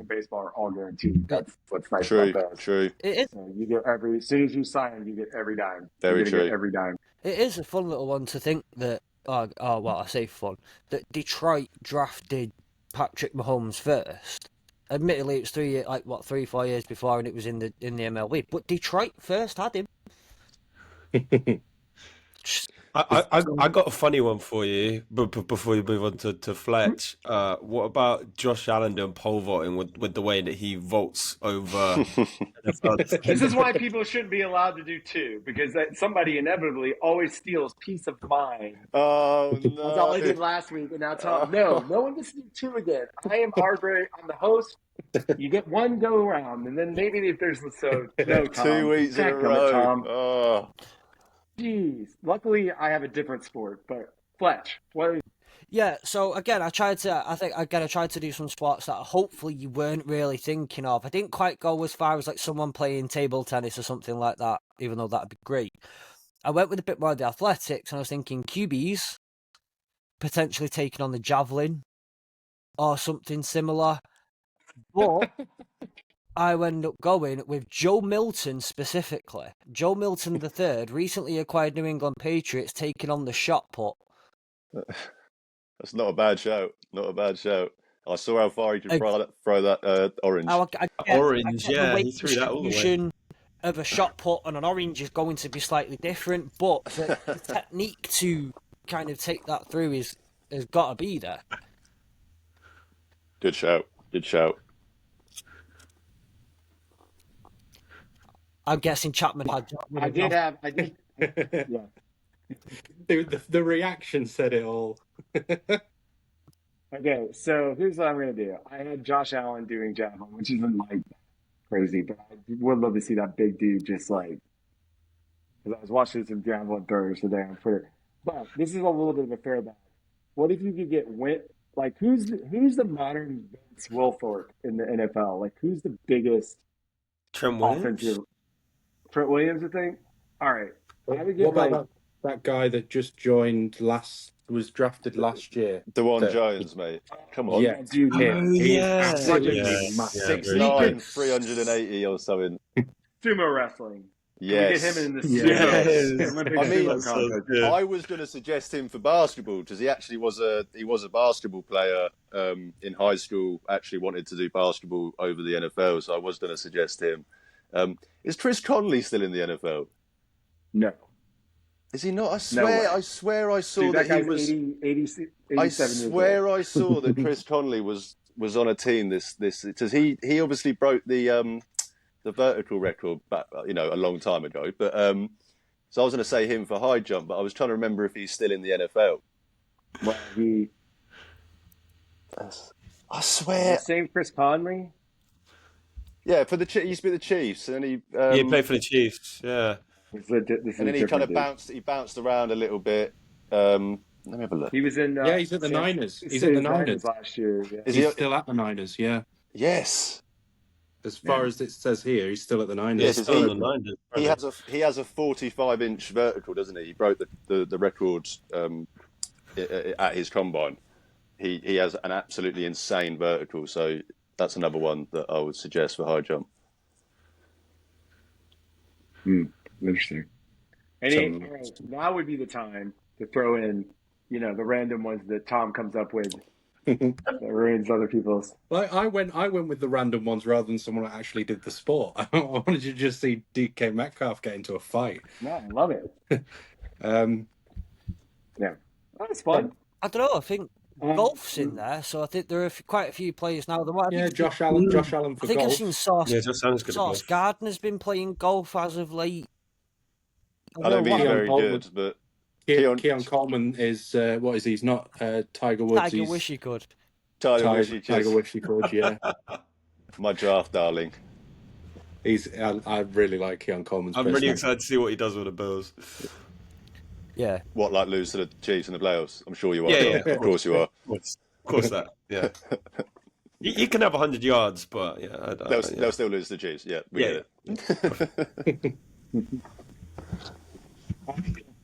in baseball are all guaranteed. That's what's nice True, about those. true. is So you get as soon as you sign, you get every dime. Very You're gonna true. Get every dime. it is a fun little one to think that I say fun that Detroit drafted Patrick Mahomes first. Admittedly, it was 3-4 years before, and it was in the MLB. But Detroit first had him. I got a funny one for you, but before you move on to Fletch, what about Josh Allen doing pole vaulting with the way that he vaults over? This is why people shouldn't be allowed to do 2, because somebody inevitably always steals peace of mind. Oh, That's all I did no. last week, and now Tom, no one gets to do 2 again. I am Arbery. I'm the host. You get 1 go around, and then maybe if there's no Tom. 2 weeks in a Dadgummit, row. Tom. Oh. Jeez. Luckily, I have a different sport, but Fletch, what? Yeah, so again, I tried to do some sports that hopefully you weren't really thinking of. I didn't quite go as far as like someone playing table tennis or something like that, even though that'd be great. I went with a bit more of the athletics, and I was thinking QBs potentially taking on the javelin or something similar. But I ended up going with Joe Milton specifically. Joe Milton III, recently acquired New England Patriots, taking on the shot put. That's not a bad shout. Not a bad shout. I saw how far he could throw that orange. Orange, I get yeah, the weight he threw that all the way. distribution of a shot put on an orange is going to be slightly different, but the technique to kind of take that through has got to be there. Good shout. Good shout. I'm guessing Chapman had. I did. Yeah. The reaction said it all. Okay, so here's what I'm going to do. I had Josh Allen doing javelin, which isn't like crazy, but I would love to see that big dude just like. Because I was watching some javelin throwers today on Twitter. But this is a little bit of a fair bet. What if you could get who's the modern Vince Wilfork in the NFL? Like, who's the biggest Trent Williams? offensive? Trent Williams, I think. All right. I would get What about that guy that just joined was drafted last year? DeJuan Jones, mate. Come on. Yeah, dude, him. Oh, He's yeah. absolutely Yeah. massive. 6'9", 380 or something. sumo wrestling. Yes. Can we get him in the Yes. sumo Olympic I mean, sumo contest? Yeah. I was going to suggest him for basketball because he actually was a basketball player in high school. Actually wanted to do basketball over the NFL, so I was going to suggest him. Is Chris Conley still in the NFL? No. Is he not? No way. I swear I saw Dude, that that he guy's was. 87 I years old. swear I saw that Chris Conley was on a team. This because he obviously broke the vertical record back a long time ago. But so I was going to say him for high jump, but I was trying to remember if he's still in the NFL. Well, I swear. same Chris Conley. Yeah, he used to be the Chiefs, and then he He played for the Chiefs, yeah. and then he kind of bounced around a little bit. Let me have a look. He was in. Yeah, he's at the Niners. He's at the Niners last year. Yeah. Is He's he? still at the Niners, yeah. Yes. as far as it says here, he's still at the 90s. Yeah, He's still in the 90s. he has a 45-inch vertical, doesn't he? He broke the record at his combine. He has an absolutely insane vertical, so that's another one that I would suggest for high jump. Interesting. Now would be the time to throw in, the random ones that Tom comes up with that ruins other people's. Well, I went with the random ones rather than someone that actually did the sport. I wanted to just see DK Metcalf get into a fight. No, I love it. Yeah, that's fun. I don't know. I think golf's in there, so I think there are quite a few players now. Josh Allen for I think golf. I've seen Sauce. Yeah, Josh Allen's good at golf. Gardner's been playing golf as of late. I don't think he's very good, but Keon Coleman is what is he? He's not Tiger Woods. Tiger wish he could. Tiger wish he could. Yeah, my draft darling. I really like Keon Coleman's. I'm really excited to see what he does with the Bills. Yeah. What, like lose to the Chiefs in the playoffs? I'm sure you are. Yeah. Of course you are. Of course that. Yeah. You can have 100 yards, but yeah, they'll still lose to the Chiefs. Yeah, we get it.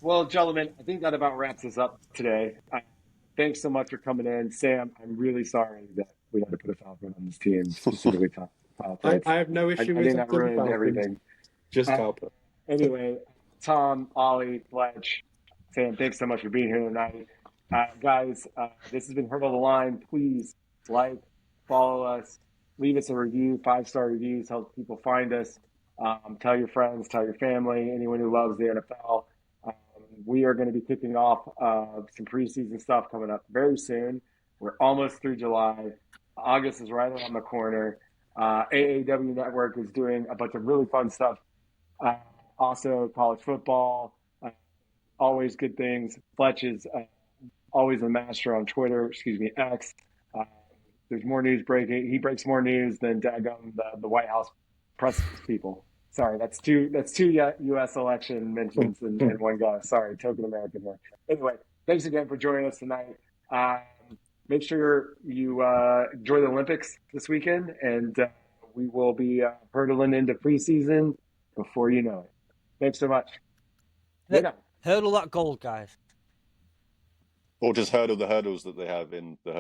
Well, gentlemen, I think that about wraps us up today. Thanks so much for coming in. Sam, I'm really sorry that we had to put a Falcon on this team, specifically Tom. I have no issue with I think that ruined everything. Just Falcon. Anyway, Tom, Ollie, Fletch, Sam, thanks so much for being here tonight. Guys, this has been Hurdle the Line. Please follow us, leave us a review, 5-star reviews, help people find us. Tell your friends, tell your family, anyone who loves the NFL. We are going to be kicking off some preseason stuff coming up very soon. We're almost through July. August is right around the corner. AAW Network is doing a bunch of really fun stuff. Also, college football, always good things. Fletch is always a master on Twitter, X. There's more news breaking. He breaks more news than daggum the White House press people. Sorry, that's two U.S. election mentions in one go. Sorry, token American here. Anyway, thanks again for joining us tonight. Make sure you enjoy the Olympics this weekend, and we will be hurdling into preseason before you know it. Thanks so much. Hurdle that gold, guys. Or just hurdle the hurdles that they have in the